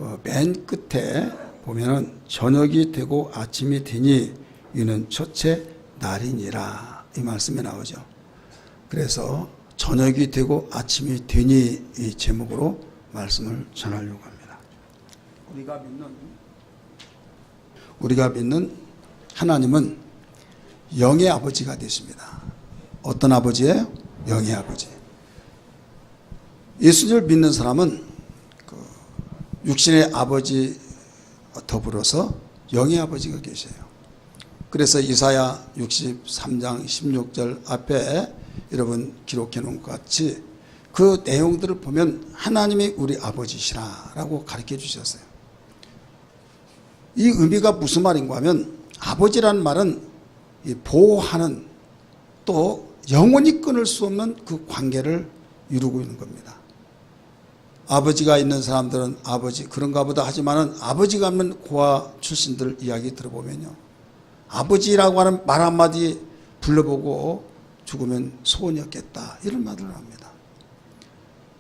그 맨 끝에 보면은 저녁이 되고 아침이 되니 이는 첫째 날이니라 이 말씀이 나오죠. 그래서 저녁이 되고 아침이 되니 이 제목으로 말씀을 전하려고 합니다. 우리가 믿는 하나님은 영의 아버지가 되십니다. 어떤 아버지예요? 영의 아버지. 예수님을 믿는 사람은 그 육신의 아버지 더불어서 영의 아버지가 계셔요. 그래서 이사야 63장 16절 앞에 여러분 기록해 놓은 것 같이 그 내용들을 보면 하나님이 우리 아버지시라라고 가르쳐 주셨어요. 이 의미가 무슨 말인가 하면 아버지라는 말은 보호하는 또 영원히 끊을 수 없는 그 관계를 이루고 있는 겁니다. 아버지가 있는 사람들은 아버지 그런가 보다 하지만은 아버지가 없는 고아 출신들 이야기 들어보면요. 아버지라고 하는 말 한마디 불러보고 죽으면 소원이 없겠다 이런 말을 합니다.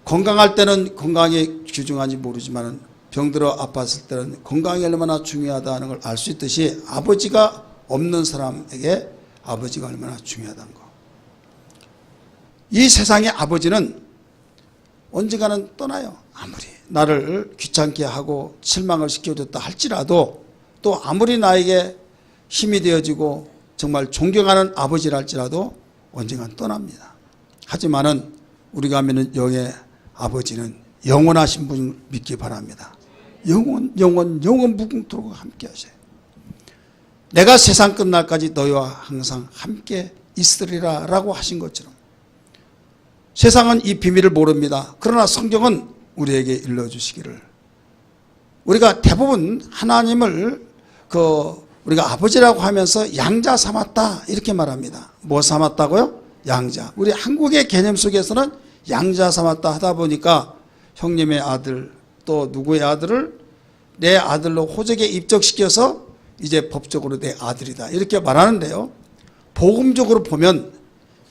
건강할 때는 건강이 귀중한지 모르지만은 병들어 아팠을 때는 건강이 얼마나 중요하다는 걸 알 수 있듯이 아버지가 없는 사람에게 아버지가 얼마나 중요하다는 거. 이 세상의 아버지는 언젠가는 떠나요. 아무리 나를 귀찮게 하고 실망을 시켜줬다 할지라도 또 아무리 나에게 힘이 되어지고 정말 존경하는 아버지라 할지라도 언젠가는 떠납니다. 하지만은 우리가 믿는 영의 아버지는 영원하신 분을 믿기 바랍니다. 영원 무궁토록 함께 하세요. 내가 세상 끝날까지 너희와 항상 함께 있으리라 라고 하신 것처럼 세상은 이 비밀을 모릅니다. 그러나 성경은 우리에게 일러주시기를 우리가 대부분 하나님을 우리가 아버지라고 하면서 양자 삼았다 이렇게 말합니다. 뭐 삼았다고요? 양자. 우리 한국의 개념 속에서는 양자 삼았다 하다 보니까 형님의 아들 또 누구의 아들을 내 아들로 호적에 입적시켜서 이제 법적으로 내 아들이다 이렇게 말하는데요. 복음적으로 보면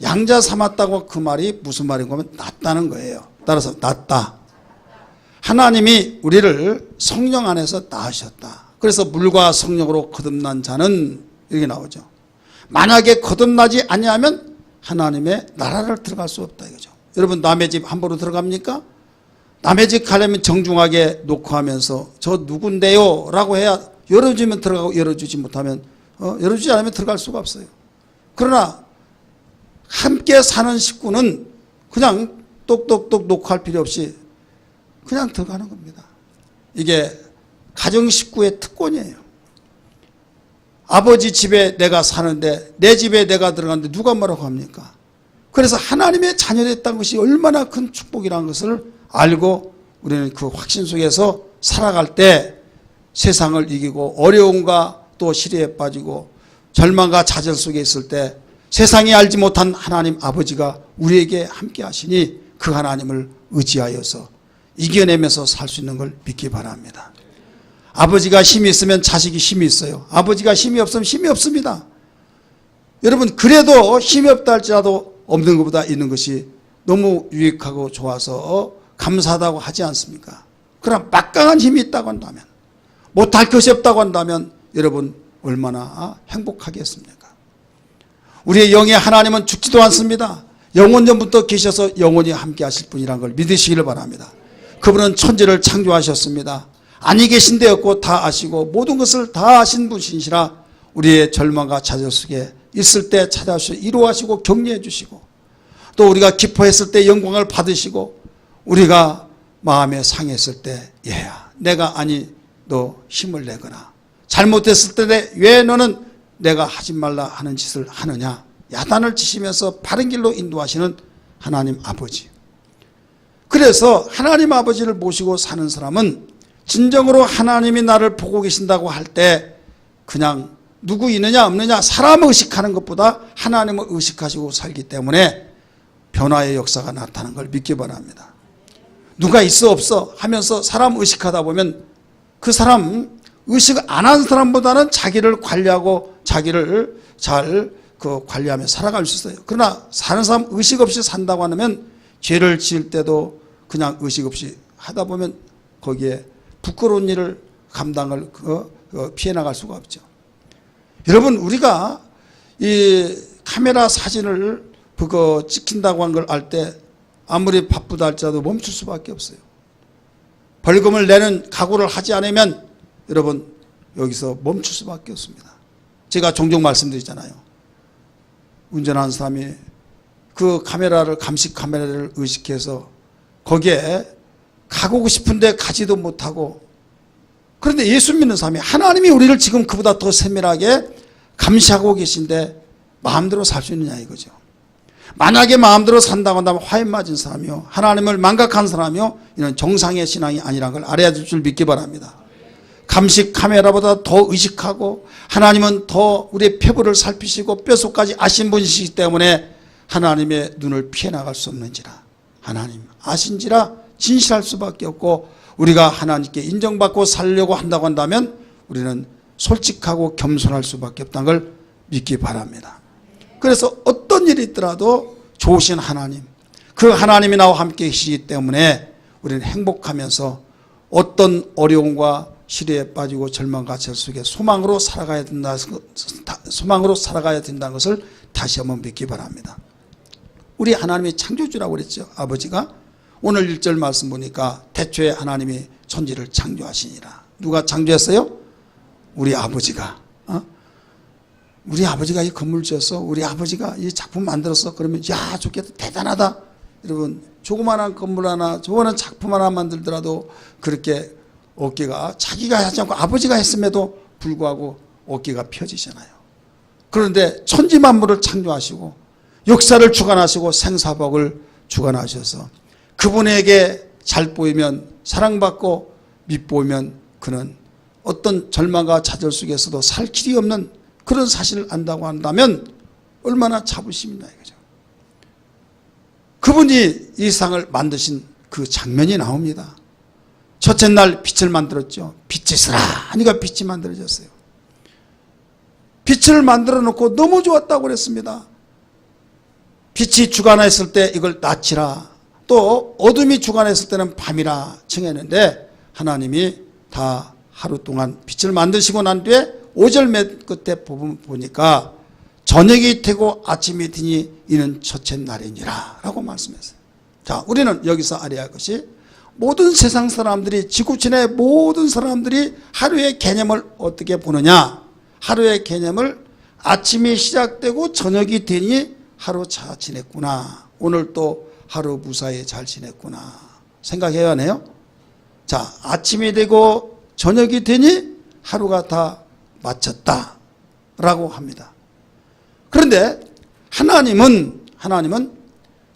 양자 삼았다고 그 말이 무슨 말인가 하면 낫다는 거예요. 따라서 낫다. 하나님이 우리를 성령 안에서 낳으셨다. 그래서 물과 성령으로 거듭난 자는 이렇게 나오죠. 만약에 거듭나지 아니하면 하나님의 나라를 들어갈 수 없다 이거죠. 여러분 남의 집 함부로 들어갑니까? 남의 집 가려면 정중하게 녹화하면서 저 누군데요? 라고 해야 열어주면 들어가고 열어주지 못하면 열어주지 않으면 들어갈 수가 없어요. 그러나 함께 사는 식구는 그냥 똑똑똑 녹화할 필요 없이 그냥 들어가는 겁니다. 이게 가정 식구의 특권이에요. 아버지 집에 내가 사는데 내 집에 내가 들어가는데 누가 뭐라고 합니까? 그래서 하나님의 자녀됐다는 것이 얼마나 큰 축복이라는 것을 알고 우리는 그 확신 속에서 살아갈 때 세상을 이기고 어려움과 또 시련에 빠지고 절망과 좌절 속에 있을 때 세상이 알지 못한 하나님 아버지가 우리에게 함께 하시니 그 하나님을 의지하여서 이겨내면서 살 수 있는 걸 믿기 바랍니다. 아버지가 힘이 있으면 자식이 힘이 있어요. 아버지가 힘이 없으면 힘이 없습니다. 여러분 그래도 힘이 없다 할지라도 없는 것보다 있는 것이 너무 유익하고 좋아서 감사하다고 하지 않습니까? 그러나 막강한 힘이 있다고 한다면 못할 것이 없다고 한다면 여러분 얼마나 행복하겠습니까? 우리의 영의 하나님은 죽지도 않습니다. 영원전부터 계셔서 영원히 함께 하실 분이라는 걸 믿으시기를 바랍니다. 그분은 천지를 창조하셨습니다. 아니 계신 데 없고 다 아시고 모든 것을 다 아신 분이시라 우리의 절망과 좌절 속에 있을 때 찾아오시고 이루하시고 격려해 주시고 또 우리가 기뻐했을 때 영광을 받으시고 우리가 마음에 상했을 때 얘야 내가 아니 너 힘을 내거나 잘못했을 때 왜 너는 내가 하지 말라 하는 짓을 하느냐 야단을 치시면서 바른 길로 인도하시는 하나님 아버지. 그래서 하나님 아버지를 모시고 사는 사람은 진정으로 하나님이 나를 보고 계신다고 할 때 그냥 누구 있느냐 없느냐 사람을 의식하는 것보다 하나님을 의식하시고 살기 때문에 변화의 역사가 나타나는 걸 믿기 바랍니다. 누가 있어 없어 하면서 사람 의식하다 보면 그 사람 의식 안 한 사람보다는 자기를 관리하고 자기를 잘 관리하며 살아갈 수 있어요. 그러나 사는 사람 의식 없이 산다고 하면 죄를 지을 때도 그냥 의식 없이 하다 보면 거기에 부끄러운 일을 감당을 피해 나갈 수가 없죠. 여러분, 우리가 이 카메라 사진을 찍힌다고 한 걸 알 때 아무리 바쁘다 할지라도 멈출 수밖에 없어요. 벌금을 내는 각오를 하지 않으면 여러분 여기서 멈출 수밖에 없습니다. 제가 종종 말씀드리잖아요. 운전하는 사람이 그 감식 카메라를 의식해서 거기에 가고 싶은데 가지도 못하고, 그런데 예수 믿는 사람이 하나님이 우리를 지금 그보다 더 세밀하게 감시하고 계신데 마음대로 살 수 있느냐 이거죠. 만약에 마음대로 산다고 한다면 화인 맞은 사람이요, 하나님을 망각한 사람이요, 이는 정상의 신앙이 아니라는 걸 알아야 될 줄 믿기 바랍니다. 감식 카메라보다 더 의식하고 하나님은 더 우리의 폐부를 살피시고 뼛속까지 아신 분이시기 때문에 하나님의 눈을 피해 나갈 수 없는지라, 하나님 아신지라 진실할 수밖에 없고, 우리가 하나님께 인정받고 살려고 한다고 한다면 우리는 솔직하고 겸손할 수밖에 없다는 걸 믿기 바랍니다. 그래서 어떤 일이 있더라도 좋으신 하나님, 그 하나님이 나와 함께 계시기 때문에 우리는 행복하면서 어떤 어려움과 시련에 빠지고 절망과 절 속에 소망으로 살아가야 된다는 것을 다시 한번 믿기 바랍니다. 우리 하나님이 창조주라고 그랬죠. 아버지가 오늘 1절 말씀 보니까 태초에 하나님이 천지를 창조하시니라. 누가 창조했어요? 우리 아버지가. 우리 아버지가 이 건물 지었어, 우리 아버지가 이 작품 만들었어. 그러면 야, 좋겠다, 대단하다. 여러분, 조그마한 건물 하나, 조그마한 작품 하나 만들더라도 그렇게 어깨가, 자기가 하지 않고 아버지가 했음에도 불구하고 어깨가 펴지잖아요. 그런데 천지만물을 창조하시고 역사를 주관하시고 생사복을 주관하셔서 그분에게 잘 보이면 사랑받고 밉보이면 그는 어떤 절망과 좌절 속에서도 살 길이 없는 그런 사실을 안다고 한다면 얼마나 자부심이 있나 이거죠. 그분이 이 세상을 만드신 그 장면이 나옵니다. 첫째 날 빛을 만들었죠. 빛이 있으라 하니까 빛이 만들어졌어요. 빛을 만들어 놓고 너무 좋았다고 그랬습니다. 빛이 주관했을 때 이걸 낮이라, 또 어둠이 주관했을 때는 밤이라 칭했는데 하나님이 다 하루 동안 빛을 만드시고 난 뒤에 5절 맨 끝에 보니까 저녁이 되고 아침이 되니 이는 첫째 날이니라 라고 말씀했어요. 자, 우리는 여기서 알아야 할 것이, 모든 세상 사람들이, 지구촌의 모든 사람들이 하루의 개념을 어떻게 보느냐, 하루의 개념을 아침이 시작되고 저녁이 되니 하루 잘 지냈구나, 오늘 또 하루 무사히 잘 지냈구나 생각해야 하네요. 자, 아침이 되고 저녁이 되니 하루가 다 마쳤다 라고 합니다. 그런데 하나님은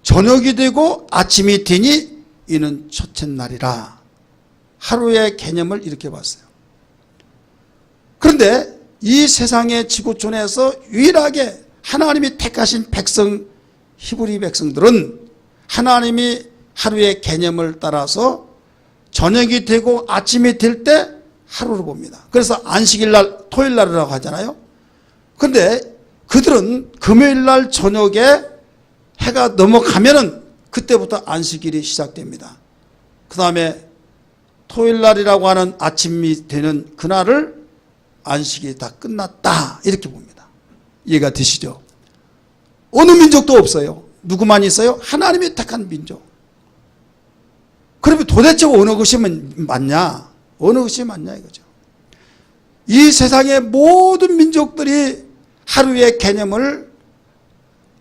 저녁이 되고 아침이 되니 이는 첫째 날이라, 하루의 개념을 이렇게 봤어요. 그런데 이 세상의 지구촌에서 유일하게 하나님이 택하신 백성, 히브리 백성들은 하나님이 하루의 개념을 따라서 저녁이 되고 아침이 될 때 하루를 봅니다. 그래서 안식일날, 토요일날이라고 하잖아요. 그런데 그들은 금요일날 저녁에 해가 넘어가면은 그때부터 안식일이 시작됩니다. 그 다음에 토요일날이라고 하는 아침이 되는 그날을 안식일이 다 끝났다 이렇게 봅니다. 이해가 되시죠? 어느 민족도 없어요. 누구만 있어요? 하나님이 택한 민족. 그러면 도대체 어느 것이 맞냐? 어느 것이 맞냐 이거죠. 이 세상의 모든 민족들이 하루의 개념을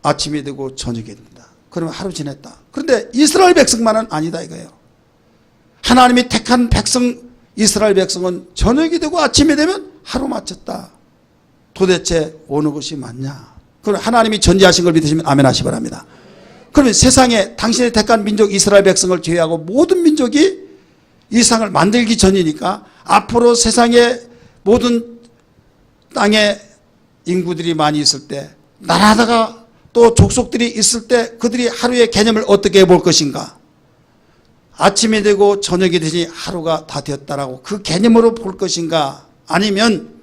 아침이 되고 저녁이 된다. 그러면 하루 지냈다. 그런데 이스라엘 백성만은 아니다 이거예요. 하나님이 택한 백성, 이스라엘 백성은 저녁이 되고 아침이 되면 하루 마쳤다. 도대체 어느 것이 맞냐? 그럼 하나님이 전지하신 걸 믿으시면 아멘 하시 바랍니다. 그러면 세상에 당신의 택한 민족 이스라엘 백성을 제외하고 모든 민족이 이 세상을 만들기 전이니까 앞으로 세상에 모든 땅에 인구들이 많이 있을 때, 나라다가 또 족속들이 있을 때 그들이 하루의 개념을 어떻게 볼 것인가? 아침이 되고 저녁이 되니 하루가 다 되었다라고 그 개념으로 볼 것인가? 아니면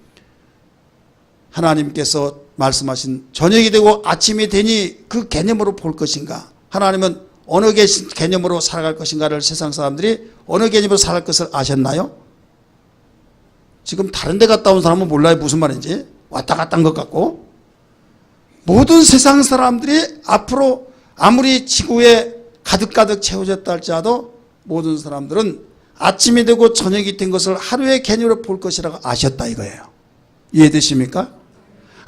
하나님께서 말씀하신 저녁이 되고 아침이 되니 그 개념으로 볼 것인가? 하나님은 어느 개념으로 살아갈 것인가를 세상 사람들이 어느 개념으로 살아갈 것을 아셨나요? 지금 다른 데 갔다 온 사람은 몰라요. 무슨 말인지. 왔다 갔다 한 것 같고. 모든 세상 사람들이 앞으로 아무리 지구에 가득가득 채워졌다 할지라도 모든 사람들은 아침이 되고 저녁이 된 것을 하루의 개념으로 볼 것이라고 아셨다 이거예요. 이해되십니까?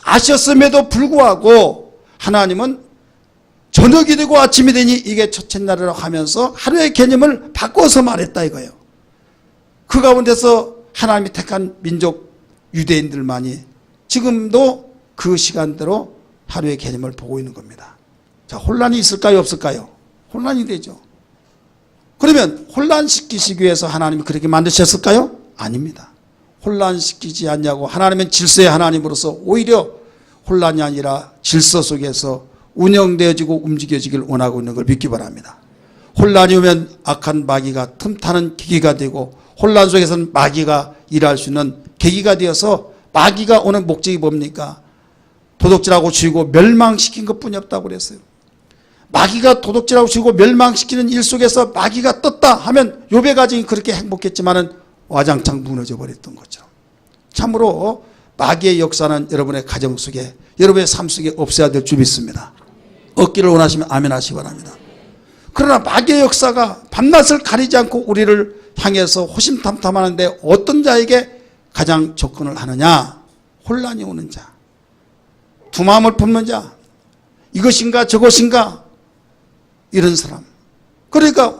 아셨음에도 불구하고 하나님은 저녁이 되고 아침이 되니 이게 첫째 날이라고 하면서 하루의 개념을 바꿔서 말했다 이거예요. 그 가운데서 하나님이 택한 민족 유대인들만이 지금도 그 시간대로 하루의 개념을 보고 있는 겁니다. 자, 혼란이 있을까요? 없을까요? 혼란이 되죠. 그러면 혼란시키시기 위해서 하나님이 그렇게 만드셨을까요? 아닙니다. 혼란시키지 않냐고 하나님은 질서의 하나님으로서 오히려 혼란이 아니라 질서 속에서 운영되어지고 움직여지길 원하고 있는 걸 믿기 바랍니다. 혼란이 오면 악한 마귀가 틈타는 계기가 되고 혼란 속에서는 마귀가 일할 수 있는 계기가 되어서 마귀가 오는 목적이 뭡니까? 도둑질하고 죽이고 멸망시킨 것뿐이 없다고 그랬어요. 마귀가 도둑질하고 죽이고 멸망시키는 일 속에서 마귀가 떴다 하면 욥의 가정이 그렇게 행복했지만은 와장창 무너져 버렸던 거죠. 참으로 마귀의 역사는 여러분의 가정 속에 여러분의 삶 속에 없어야 될 줄 믿습니다. 얻기를 원하시면 아멘 하시기 바랍니다. 그러나 마귀의 역사가 밤낮을 가리지 않고 우리를 향해서 호심탐탐하는데 어떤 자에게 가장 접근을 하느냐? 혼란이 오는 자, 두 마음을 품는 자, 이것인가 저것인가 이런 사람. 그러니까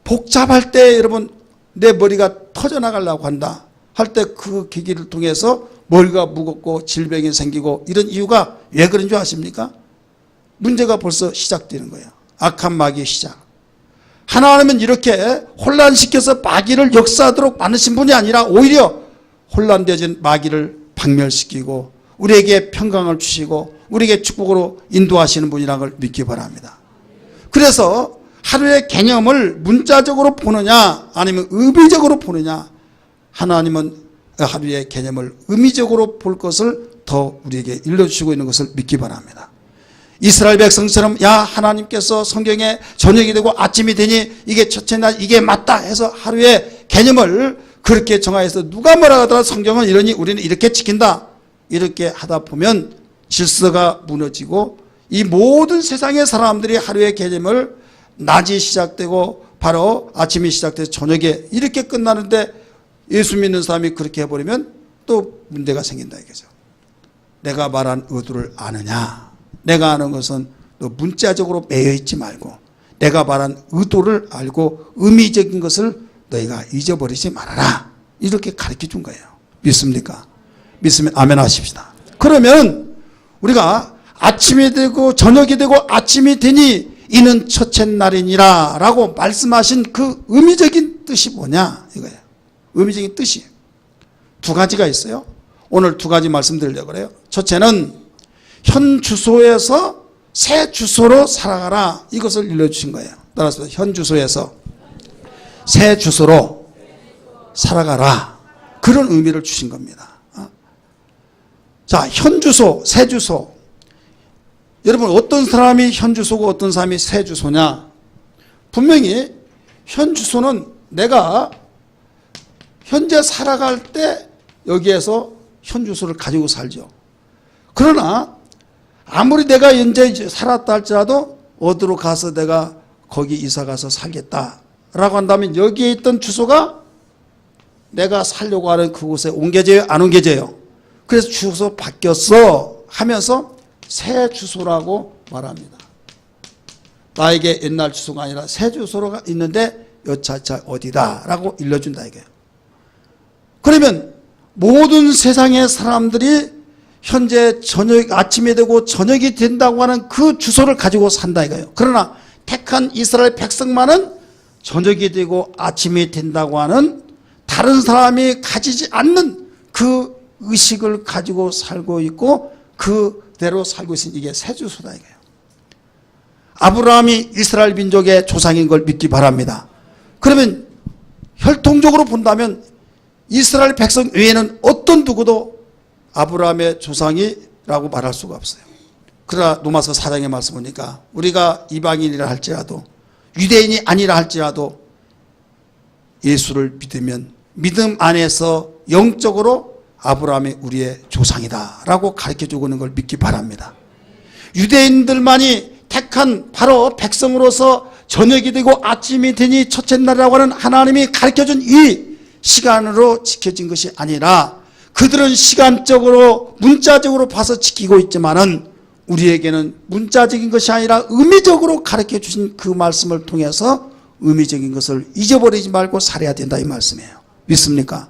복잡할 때 여러분 내 머리가 터져나가려고 한다 할 때 그 계기를 통해서 머리가 무겁고 질병이 생기고 이런 이유가 왜 그런 줄 아십니까? 문제가 벌써 시작되는 거예요. 악한 마귀의 시작. 하나님은 이렇게 혼란시켜서 마귀를 역사하도록 만드신 분이 아니라 오히려 혼란되어진 마귀를 박멸시키고 우리에게 평강을 주시고 우리에게 축복으로 인도하시는 분이라는 걸 믿기 바랍니다. 그래서 하루의 개념을 문자적으로 보느냐 아니면 의미적으로 보느냐, 하나님은 하루의 개념을 의미적으로 볼 것을 더 우리에게 일러주시고 있는 것을 믿기 바랍니다. 이스라엘 백성처럼 야 하나님께서 성경에 저녁이 되고 아침이 되니 이게 첫째 날 이게 맞다 해서 하루의 개념을 그렇게 정하여서 누가 뭐라 하더라도 성경은 이러니 우리는 이렇게 지킨다 이렇게 하다 보면 질서가 무너지고 이 모든 세상의 사람들이 하루의 개념을 낮이 시작되고 바로 아침이 시작돼서 저녁에 이렇게 끝나는데 예수 믿는 사람이 그렇게 해버리면 또 문제가 생긴다 이거죠. 내가 말한 의도를 아느냐? 내가 아는 것은 너 문자적으로 매여 있지 말고 내가 말한 의도를 알고 의미적인 것을 너희가 잊어버리지 말아라. 이렇게 가르쳐 준 거예요. 믿습니까? 믿으면 아멘 하십시다. 그러면 우리가 아침이 되고 저녁이 되고 아침이 되니 이는 첫째 날이니라 라고 말씀하신 그 의미적인 뜻이 뭐냐 이거예요. 의미적인 뜻이 두 가지가 있어요. 오늘 두 가지 말씀드리려고 그래요. 첫째는 현 주소에서 새 주소로 살아가라 이것을 일러주신 거예요. 따라서 현 주소에서 새 주소로 살아가라 그런 의미를 주신 겁니다. 자, 현 주소, 새 주소. 여러분 어떤 사람이 현 주소고 어떤 사람이 새 주소냐? 분명히 현 주소는 내가 현재 살아갈 때 여기에서 현 주소를 가지고 살죠. 그러나 아무리 내가 현재 살았다 할지라도 어디로 가서 내가 거기 이사 가서 살겠다라고 한다면 여기에 있던 주소가 내가 살려고 하는 그곳에 옮겨져요? 안 옮겨져요? 그래서 주소 바뀌었어 하면서 새 주소라고 말합니다. 나에게 옛날 주소가 아니라 새 주소가 있는데 여차차 어디다 라고 일러준다 이거예요. 그러면 모든 세상의 사람들이 현재 저녁 아침이 되고 저녁이 된다고 하는 그 주소를 가지고 산다 이거예요. 그러나 택한 이스라엘 백성만은 저녁이 되고 아침이 된다고 하는 다른 사람이 가지지 않는 그 의식을 가지고 살고 있고 그대로 살고 있으니 이게 새 주소다 이거예요. 아브라함이 이스라엘 민족의 조상인 걸 믿기 바랍니다. 그러면 혈통적으로 본다면 이스라엘 백성 외에는 어떤 누구도 아브라함의 조상이라고 말할 수가 없어요. 그러나 로마서 4장의 말씀 보니까 우리가 이방인이라 할지라도 유대인이 아니라 할지라도 예수를 믿으면 믿음 안에서 영적으로 아브라함이 우리의 조상이다 라고 가르쳐주고 있는 걸 믿기 바랍니다. 유대인들만이 택한 바로 백성으로서 저녁이 되고 아침이 되니 첫째 날이라고 하는 하나님이 가르쳐준 이 시간으로 지켜진 것이 아니라, 그들은 시간적으로 문자적으로 봐서 지키고 있지만은 우리에게는 문자적인 것이 아니라 의미적으로 가르쳐 주신 그 말씀을 통해서 의미적인 것을 잊어버리지 말고 살아야 된다 이 말씀이에요. 믿습니까?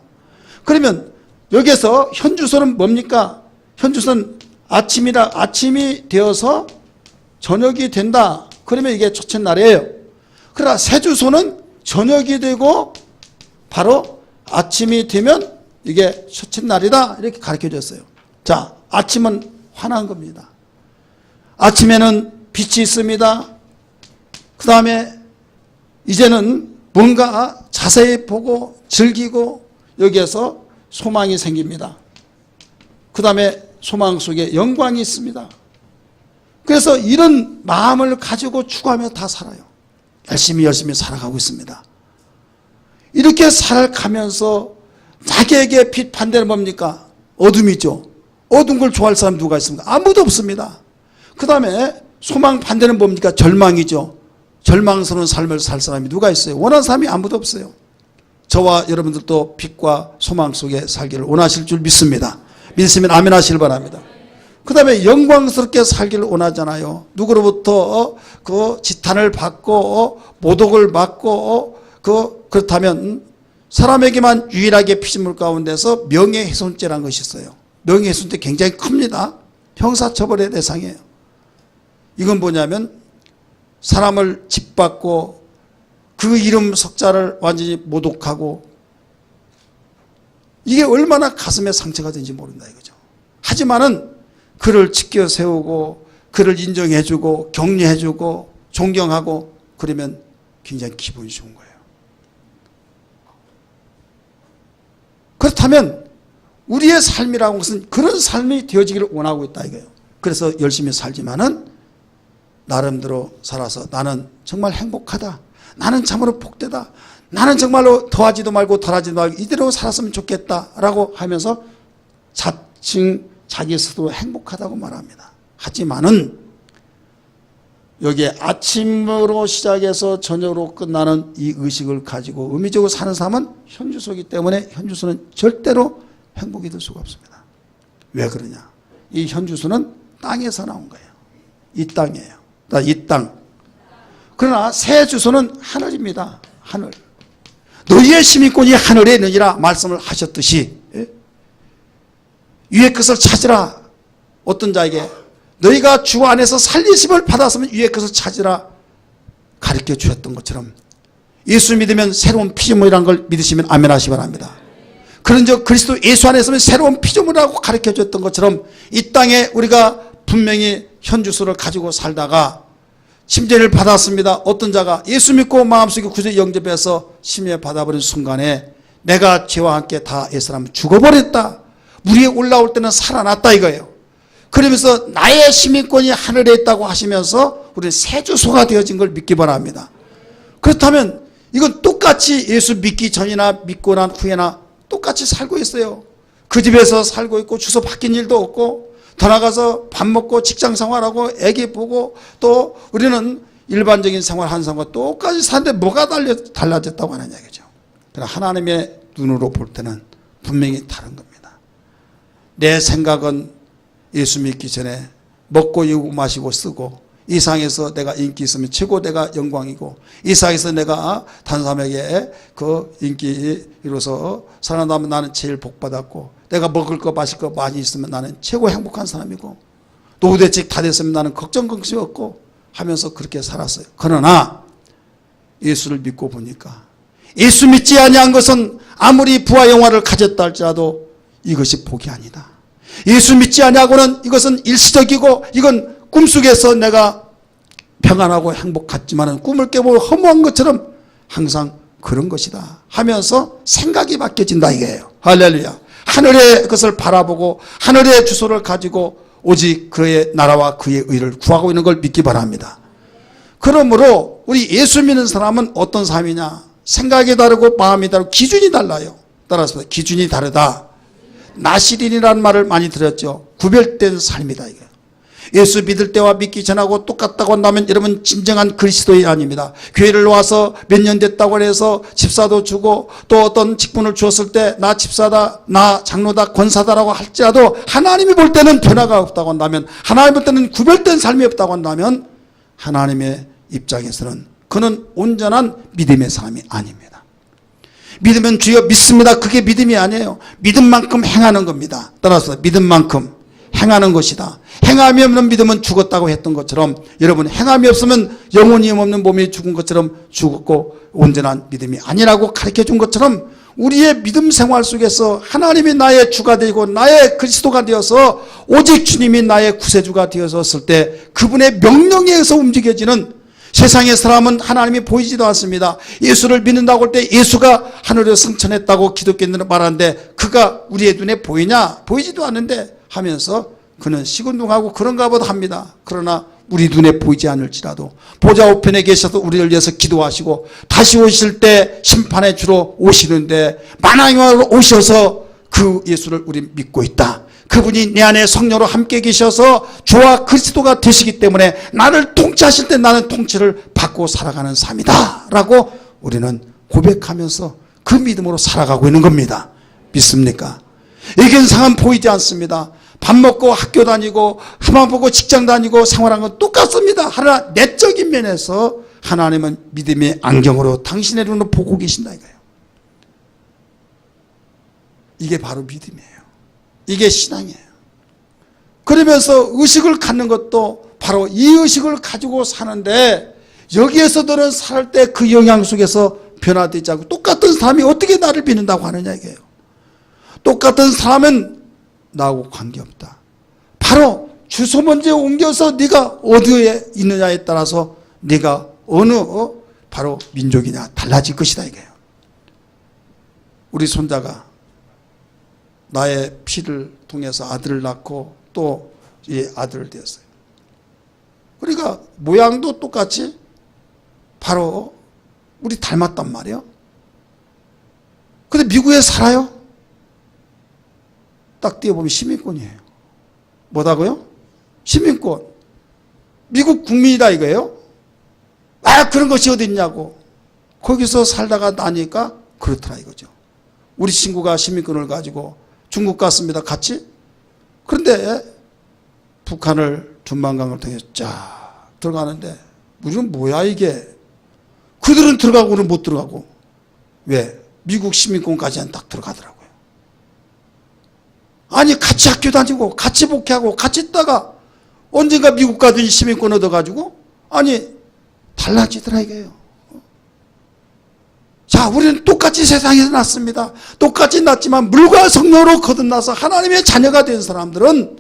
그러면 여기서 현주소는 뭡니까? 현주소는 아침이 되어서 저녁이 된다. 그러면 이게 첫째 날이에요. 그러나 세주소는 저녁이 되고 바로 아침이 되면 이게 첫째 날이다 이렇게 가르쳐줬어요. 자, 아침은 환한 겁니다. 아침에는 빛이 있습니다. 그 다음에 이제는 뭔가 자세히 보고 즐기고 여기에서 소망이 생깁니다. 그 다음에 소망 속에 영광이 있습니다. 그래서 이런 마음을 가지고 추구하며 다 살아요. 열심히 살아가고 있습니다. 이렇게 살아가면서 자기에게 빛 반대는 뭡니까? 어둠이죠. 어두운 걸 좋아할 사람 누가 있습니까? 아무도 없습니다. 그 다음에 소망 반대는 뭡니까? 절망이죠. 절망스러운 삶을 살 사람이 누가 있어요? 원하는 사람이 아무도 없어요. 저와 여러분들도 빛과 소망 속에 살기를 원하실 줄 믿습니다. 믿으시면 아멘 하시길 바랍니다. 그 다음에 영광스럽게 살기를 원하잖아요. 누구로부터 그 지탄을 받고 모독을 받고 그렇다면 사람에게만 유일하게 피조물 가운데서 명예훼손죄라는 것이 있어요. 명예훼손죄 굉장히 큽니다. 형사처벌의 대상이에요. 이건 뭐냐면 사람을 짓밟고 그 이름 석자를 완전히 모독하고, 이게 얼마나 가슴에 상처가 되는지 모른다 이거죠. 하지만은 그를 지켜 세우고 그를 인정해주고 격려해주고 존경하고 그러면 굉장히 기분이 좋은 거예요. 그렇다면 우리의 삶이라는 것은 그런 삶이 되어지기를 원하고 있다 이거예요. 그래서 열심히 살지만은 나름대로 살아서 나는 정말 행복하다, 나는 참으로 복되다, 나는 정말로 더하지도 말고 덜하지도 말고 이대로 살았으면 좋겠다라고 하면서 자칭 자기 스스로 행복하다고 말합니다. 하지만은 여기에 아침으로 시작해서 저녁으로 끝나는 이 의식을 가지고 의미적으로 사는 사람은 현주소이기 때문에 현주소는 절대로 행복이 될 수가 없습니다. 왜 그러냐? 이 현주소는 땅에서 나온 거예요. 이 땅이에요. 이 땅. 그러나 새 주소는 하늘입니다. 하늘. 너희의 시민권이 하늘에 있느니라 말씀을 하셨듯이, 위의 것을 찾으라. 어떤 자에게 너희가 주 안에서 살리심을 받았으면 위의 것을 찾으라 가르쳐 주셨던 것처럼, 예수 믿으면 새로운 피조물이라는 걸 믿으시면 아멘 하시기 바랍니다. 그런즉 그리스도 예수 안에서는 새로운 피조물이라고 가르쳐 주셨던 것처럼 이 땅에 우리가 분명히 현주소를 가지고 살다가 심재를 받았습니다. 어떤 자가 예수 믿고 마음속에 구주의 영접해서 심재 받아버린 순간에 내가 죄와 함께 다 옛사람 죽어버렸다, 물 위에 올라올 때는 살아났다 이거예요. 그러면서 나의 시민권이 하늘에 있다고 하시면서 우리는 새 주소가 되어진 걸 믿기 바랍니다. 그렇다면 이건 똑같이 예수 믿기 전이나 믿고 난 후에나 똑같이 살고 있어요. 그 집에서 살고 있고 주소 바뀐 일도 없고, 더 나가서 밥 먹고 직장 생활하고 애기 보고 또 우리는 일반적인 생활하는 사람과 똑같이 사는데 뭐가 달라졌다고 하는 얘기죠. 그러나 하나님의 눈으로 볼 때는 분명히 다른 겁니다. 내 생각은 예수 믿기 전에 먹고 입고 마시고 쓰고, 이 세상에서 내가 인기 있으면 최고 내가 영광이고, 이 세상에서 내가 다른 사람에게 그 인기로서 살아남으면 나는 제일 복받았고, 내가 먹을 거 마실 거 많이 있으면 나는 최고 행복한 사람이고, 노후대책 다 됐으면 나는 걱정이 없고 하면서 그렇게 살았어요. 그러나 예수를 믿고 보니까 예수 믿지 아니한 것은 아무리 부와 영화를 가졌다 할지라도 이것이 복이 아니다. 예수 믿지 아니하고는 이것은 일시적이고 이건 꿈속에서 내가 평안하고 행복 같지만은 꿈을 깨고 허무한 것처럼 항상 그런 것이다 하면서 생각이 바뀌어진다 이게요. 할렐루야. 하늘의 것을 바라보고 하늘의 주소를 가지고 오직 그의 나라와 그의 의를 구하고 있는 걸 믿기 바랍니다. 그러므로 우리 예수 믿는 사람은 어떤 삶이냐? 생각이 다르고 마음이 다르고 기준이 달라요. 따라서 기준이 다르다. 나시린이라는 말을 많이 들었죠. 구별된 삶이다 이거. 예수 믿을 때와 믿기 전하고 똑같다고 한다면 여러분 진정한 그리스도인이 아닙니다. 교회를 와서 몇 년 됐다고 해서 집사도 주고 또 어떤 직분을 주었을 때 나 집사다, 나 장로다, 권사다라고 할지라도 하나님이 볼 때는 변화가 없다고 한다면, 하나님 볼 때는 구별된 삶이 없다고 한다면 하나님의 입장에서는 그는 온전한 믿음의 사람이 아닙니다. 믿으면 주여 믿습니다. 그게 믿음이 아니에요. 믿음만큼 행하는 겁니다. 따라서 믿음만큼 행하는 것이다. 행함이 없는 믿음은 죽었다고 했던 것처럼 여러분 행함이 없으면 영혼이 없는 몸이 죽은 것처럼 죽었고 온전한 믿음이 아니라고 가르쳐준 것처럼 우리의 믿음 생활 속에서 하나님이 나의 주가 되고 나의 그리스도가 되어서 오직 주님이 나의 구세주가 되었을 때 그분의 명령에 의해서 움직여지는 세상의 사람은 하나님이 보이지도 않습니다. 예수를 믿는다고 할 때 예수가 하늘에 승천했다고 기독교인들은 말하는데 그가 우리의 눈에 보이냐? 보이지도 않는데 하면서 그는 시큰둥하고 그런가 보다 합니다. 그러나 우리 눈에 보이지 않을지라도 보좌 우편에 계셔서 우리를 위해서 기도하시고 다시 오실 때 심판의 주로 오시는데 만왕으로 오셔서 그 예수를 우리 믿고 있다. 그분이 내 안에 성령으로 함께 계셔서 주와 그리스도가 되시기 때문에 나를 통치하실 때 나는 통치를 받고 살아가는 삶이다 라고 우리는 고백하면서 그 믿음으로 살아가고 있는 겁니다. 믿습니까? 애견상은 보이지 않습니다. 밥 먹고 학교 다니고 하만 보고 직장 다니고 생활하는 건 똑같습니다. 하나 내적인 면에서 하나님은 믿음의 안경으로 당신의 눈으로 보고 계신다 이거예요. 이게 바로 믿음이에요. 이게 신앙이에요. 그러면서 의식을 갖는 것도 바로 이 의식을 가지고 사는데 여기에서 너는 살 때 그 영향 속에서 변화되지 않고 똑같은 사람이 어떻게 나를 믿는다고 하느냐 이게요. 똑같은 사람은 나하고 관계없다. 바로 주소 먼저 옮겨서 네가 어디에 있느냐에 따라서 네가 어느 바로 민족이냐 달라질 것이다 이게요. 우리 손자가 나의 피를 통해서 아들을 낳고 또 이 아들을 되었어요. 그러니까 모양도 똑같이 바로 우리 닮았단 말이에요. 근데 미국에 살아요. 딱 띄워보면 시민권이에요. 뭐다고요? 시민권. 미국 국민이다 이거예요. 아 그런 것이 어디 있냐고. 거기서 살다가 나니까 그렇더라 이거죠. 우리 친구가 시민권을 가지고 중국 갔습니다. 같이. 그런데 북한을 둔만강을 통해 쫙 들어가는데 우리는 뭐야 이게. 그들은 들어가고 우리는 못 들어가고. 왜? 미국 시민권까지는 딱 들어가더라고요. 아니 같이 학교 다니고 같이 복귀하고 같이 있다가 언젠가 미국 가더니 시민권 얻어가지고 아니 달라지더라 이거예요. 자, 우리는 똑같이 세상에서 났습니다. 똑같이 났지만 물과 성령으로 거듭나서 하나님의 자녀가 된 사람들은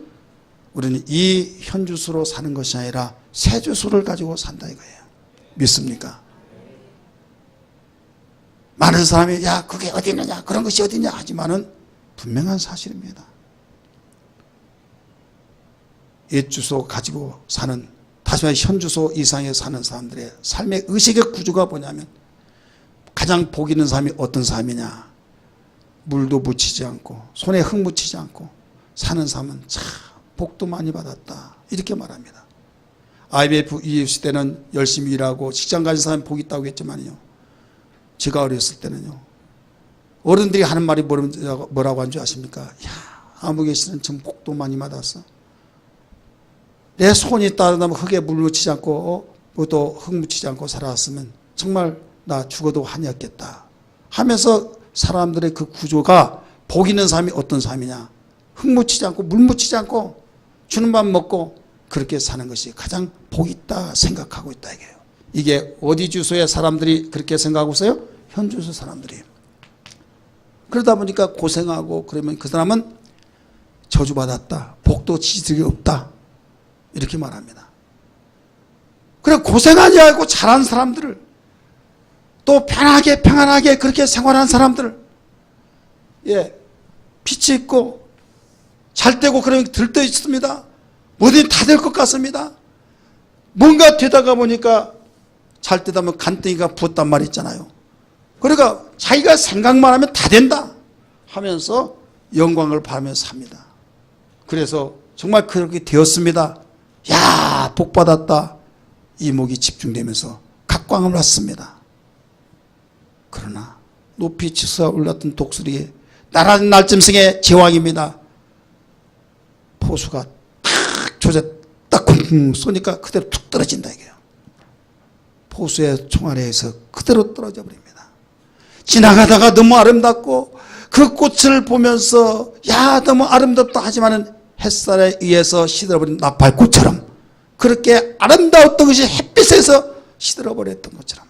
우리는 이 현주소로 사는 것이 아니라 새 주소를 가지고 산다 이거예요. 믿습니까? 많은 사람이 야 그게 어디 있느냐 그런 것이 어디 있냐 하지만은 분명한 사실입니다. 옛 주소 가지고 사는 다시 말해 현주소 이상에 사는 사람들의 삶의 의식의 구조가 뭐냐면 가장 복 있는 삶이 어떤 삶이냐. 물도 묻히지 않고 손에 흙 묻히지 않고 사는 삶은 참 복도 많이 받았다 이렇게 말합니다. IMF EFC 때는 열심히 일하고 직장 가진 사람이 복 있다고 했지만요. 제가 어렸을 때는요. 어른들이 하는 말이 뭐라고 한 줄 아십니까? 야 아무개 씨는 참 복도 많이 받았어. 내 손이 따르다면 흙에 물 묻히지 않고 또 흙 묻히지 않고 살아왔으면 정말 나 죽어도 한이었겠다 하면서 사람들의 그 구조가 복 있는 삶이 어떤 삶이냐. 흙 묻히지 않고 물 묻히지 않고 주는 밥 먹고 그렇게 사는 것이 가장 복 있다 생각하고 있다 이게요. 이게 어디 주소의 사람들이 그렇게 생각하고 있어요? 현주소 사람들이. 그러다 보니까 고생하고 그러면 그 사람은 저주받았다. 복도 지식이 없다. 이렇게 말합니다. 그래 고생하지 않고 잘한 사람들을 또 편하게 평안하게 그렇게 생활한 사람들을 예 빛이 있고 잘 되고 그러면 들떠 있습니다. 뭐든지 다 될 것 같습니다. 뭔가 되다가 보니까 잘 되다 보면 간땡이가 부었단 말이 있잖아요. 그러니까 자기가 생각만 하면 다 된다. 하면서 영광을 바라며 삽니다. 그래서 정말 그렇게 되었습니다. 야, 복받았다. 이목이 집중되면서 각광을 받습니다. 그러나 높이 치솟아 올랐던 독수리에 나라는 날짐승의 제왕입니다. 포수가 탁 조제 딱 쿵 쏘니까 그대로 툭 떨어진다 이게요. 포수의 총알에서 그대로 떨어져 버립니다. 지나가다가 너무 아름답고 그 꽃을 보면서 야 너무 아름답다 하지만은 햇살에 의해서 시들어버린 나팔꽃처럼 그렇게 아름다웠던 것이 햇빛에서 시들어버렸던 것처럼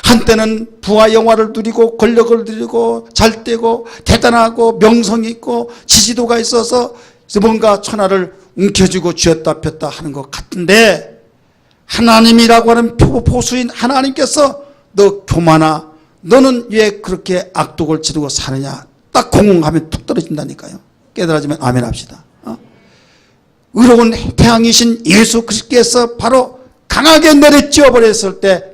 한때는 부와 영화를 누리고 권력을 누리고 잘되고 대단하고 명성이 있고 지지도가 있어서 뭔가 천하를 움켜쥐고 쥐었다 폈다 하는 것 같은데 하나님이라고 하는 포수인 하나님께서 너 교만아 너는 왜 그렇게 악독을 지르고 사느냐 딱 공공하면 툭 떨어진다니까요. 깨달아지면 아멘 합시다. 의로운 태양이신 예수 그리스도께서 바로 강하게 내려찌워 버렸을 때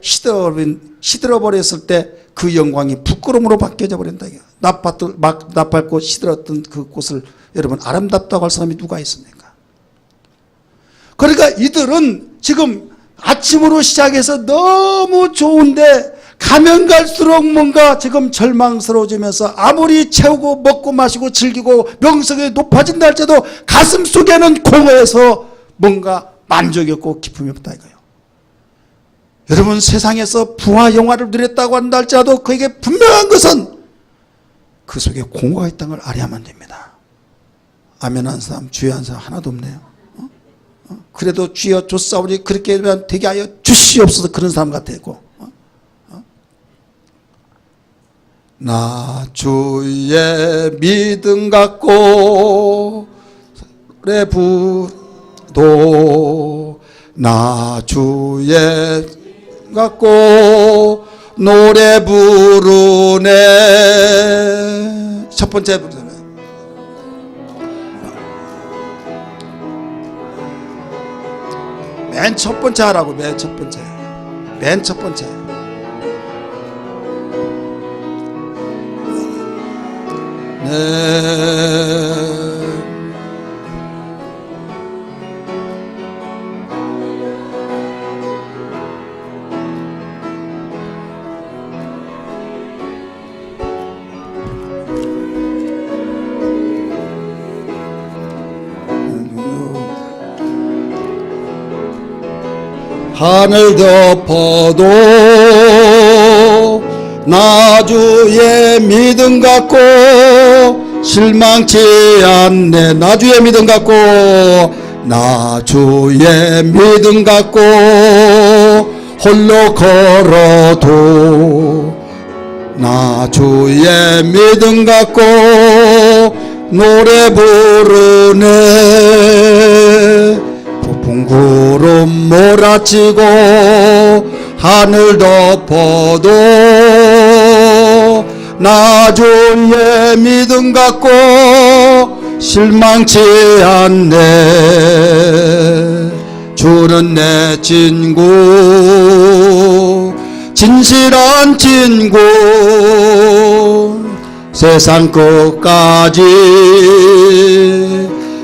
시들어버렸을 때 그 영광이 부끄러움으로 바뀌어져 버린다. 나팔꽃 시들었던 그 꽃을 여러분 아름답다고 할 사람이 누가 있습니까? 그러니까 이들은 지금 아침으로 시작해서 너무 좋은데 가면 갈수록 뭔가 지금 절망스러워지면서 아무리 채우고 먹고 마시고 즐기고 명성이 높아진다 할지라도 가슴 속에는 공허해서 뭔가 만족이 없고 기쁨이 없다 이거예요. 여러분 세상에서 부와 영화를 누렸다고 한다 할지라도 그에게 분명한 것은 그 속에 공허가 있다는 걸 알아야만 됩니다. 아멘 한 사람 주여 한 사람 하나도 없네요. 그래도 주여 조사오니 그렇게 되면 되게 하여 주시옵소서 그런 사람 같아요. 나 주의 믿음 갖고 노래 부도 나 주의 갖고 노래 부르네. 첫 번째 부르잖아요. 맨 첫 번째 하라고. 맨 첫 번째. 맨 첫 번째. 네. 하늘 덮어도 나 주의 믿음 갖고 실망치 않네. 나 주의 믿음 갖고 나 주의 믿음 갖고 홀로 걸어도 나 주의 믿음 갖고 노래 부르네. 폭풍 구름 몰아치고 하늘 덮어도 나 주의 믿음 갖고 실망치 않네. 주는 내 친구 진실한 친구 세상 끝까지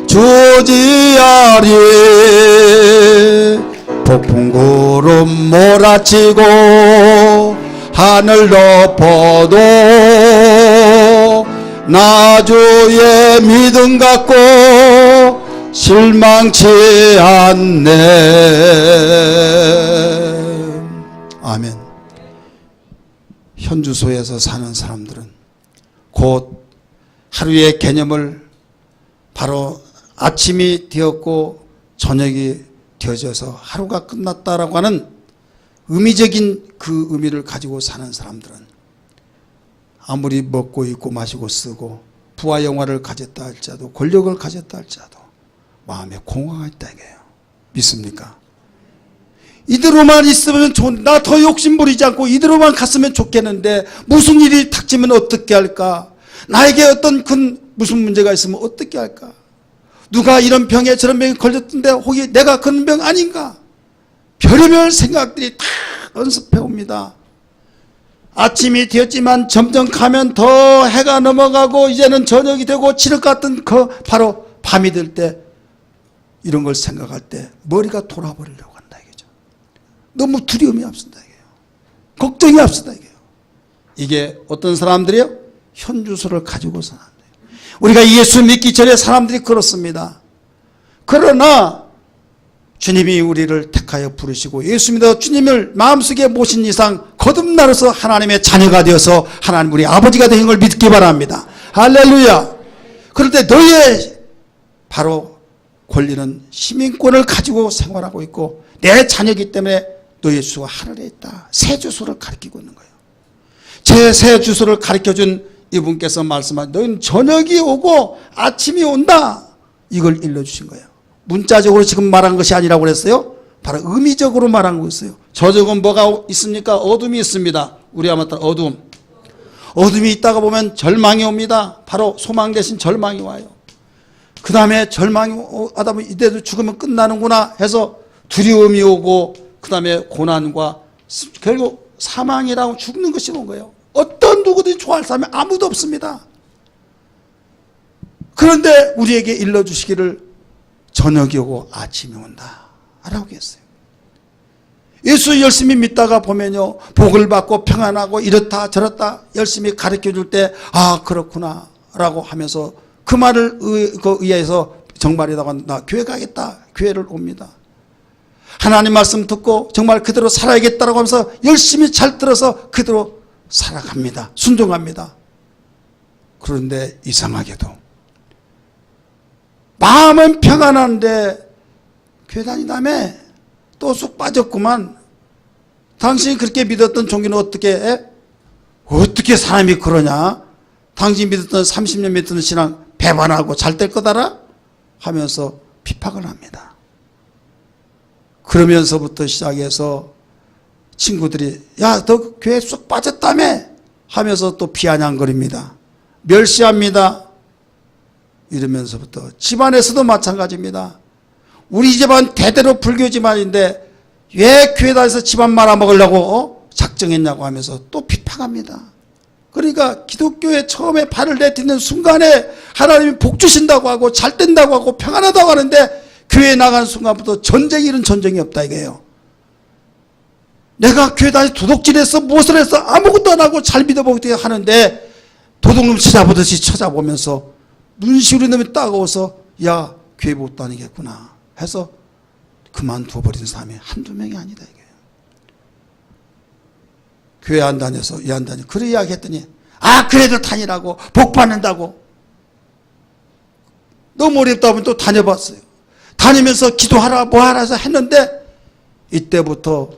주지하리. 폭풍 구름 몰아치고 하늘 덮어도 나 주의 믿음 갖고 실망치 않네. 아멘. 현주소에서 사는 사람들은 곧 하루의 개념을 바로 아침이 되었고 저녁이 되어져서 하루가 끝났다라고 하는 의미적인 그 의미를 가지고 사는 사람들은 아무리 먹고 입고 마시고 쓰고 부와 영화를 가졌다 할지라도 권력을 가졌다 할지라도 마음에 공허가 있다 이게요. 믿습니까? 이대로만 있으면 나 더 욕심 부리지 않고 이대로만 갔으면 좋겠는데 무슨 일이 닥치면 어떻게 할까? 나에게 어떤 큰 무슨 문제가 있으면 어떻게 할까? 누가 이런 병에 저런 병에 걸렸던데 혹시 내가 그런 병 아닌가? 별의별 생각들이 다 연습해 옵니다. 아침이 되었지만 점점 가면 더 해가 넘어가고 이제는 저녁이 되고 칠흑 같은 그 바로 밤이 될 때 이런 걸 생각할 때 머리가 돌아버리려고 한다 이거죠. 너무 두려움이 앞선다 이게요. 걱정이 앞선다 이게요. 이게 어떤 사람들이요? 현주소를 가지고 사람들. 우리가 예수 믿기 전에 사람들이 그렇습니다. 그러나 주님이 우리를 택하여 부르시고 예수 믿어 주님을 마음속에 모신 이상 거듭나서 하나님의 자녀가 되어서 하나님 우리 아버지가 되는 걸 믿기 바랍니다. 할렐루야. 그런데 너의 바로 권리는 시민권을 가지고 생활하고 있고 내 자녀이기 때문에 너의 주소가 하늘에 있다. 새 주소를 가리키고 있는 거예요. 제 새 주소를 가르쳐준 이분께서 말씀하신 너희는 저녁이 오고 아침이 온다. 이걸 일러주신 거예요. 문자적으로 지금 말한 것이 아니라고 그랬어요. 바로 의미적으로 말한 거였어요. 저녁은 뭐가 있습니까? 어둠이 있습니다. 우리가 말한 어둠. 어둠이 있다가 보면 절망이 옵니다. 바로 소망 대신 절망이 와요. 그 다음에 절망이 하다 보면 이대로 죽으면 끝나는구나 해서 두려움이 오고 그 다음에 고난과 결국 사망이라고 죽는 것이 온 거예요. 어떤 누구든지 좋아할 사람이 아무도 없습니다. 그런데 우리에게 일러주시기를 저녁이 오고 아침이 온다 라고 했어요. 예수 열심히 믿다가 보면요 복을 받고 평안하고 이렇다 저렇다 열심히 가르쳐줄 때 아 그렇구나 라고 하면서 그 말을 의해서 정말이라고 나 교회 가겠다 교회를 옵니다. 하나님 말씀 듣고 정말 그대로 살아야겠다라고 하면서 열심히 잘 들어서 그대로 살아갑니다. 순종합니다. 그런데 이상하게도 마음은 평안한데 교회 다니다며 또 쑥 빠졌구만. 당신이 그렇게 믿었던 종교는 어떻게 사람이 그러냐. 당신이 믿었던 30년 믿었던 신앙 배반하고 잘 될 거다라 하면서 비판을 합니다. 그러면서부터 시작해서 친구들이 야 너 교회 쑥 빠졌다며 하면서 또 비아냥거립니다. 멸시합니다. 이러면서부터 집안에서도 마찬가지입니다. 우리 집안 대대로 불교 집안인데 왜 교회 다니면서 집안 말아먹으려고 작정했냐고 하면서 또 비판합니다. 그러니까 기독교에 처음에 발을 내딛는 순간에 하나님이 복 주신다고 하고 잘 된다고 하고 평안하다고 하는데 교회에 나간 순간부터 전쟁이 이런 전쟁이 없다 이거예요. 내가 교회 다니 도둑질했어 무엇을 했어 아무것도 안 하고 잘 믿어보게 하는데 도둑놈 찾아보듯이 찾아보면서 눈시울이 너무 따가워서 야 교회 못 다니겠구나 해서 그만둬버린 사람이 한두 명이 아니다 이거예요. 교회 안 다녀서 이 안 다녀 그래 이야기했더니 아 그래도 다니라고 복 받는다고. 너무 어렵다 보면 또 다녀봤어요. 다니면서 기도하라 뭐하라 해서 했는데 이때부터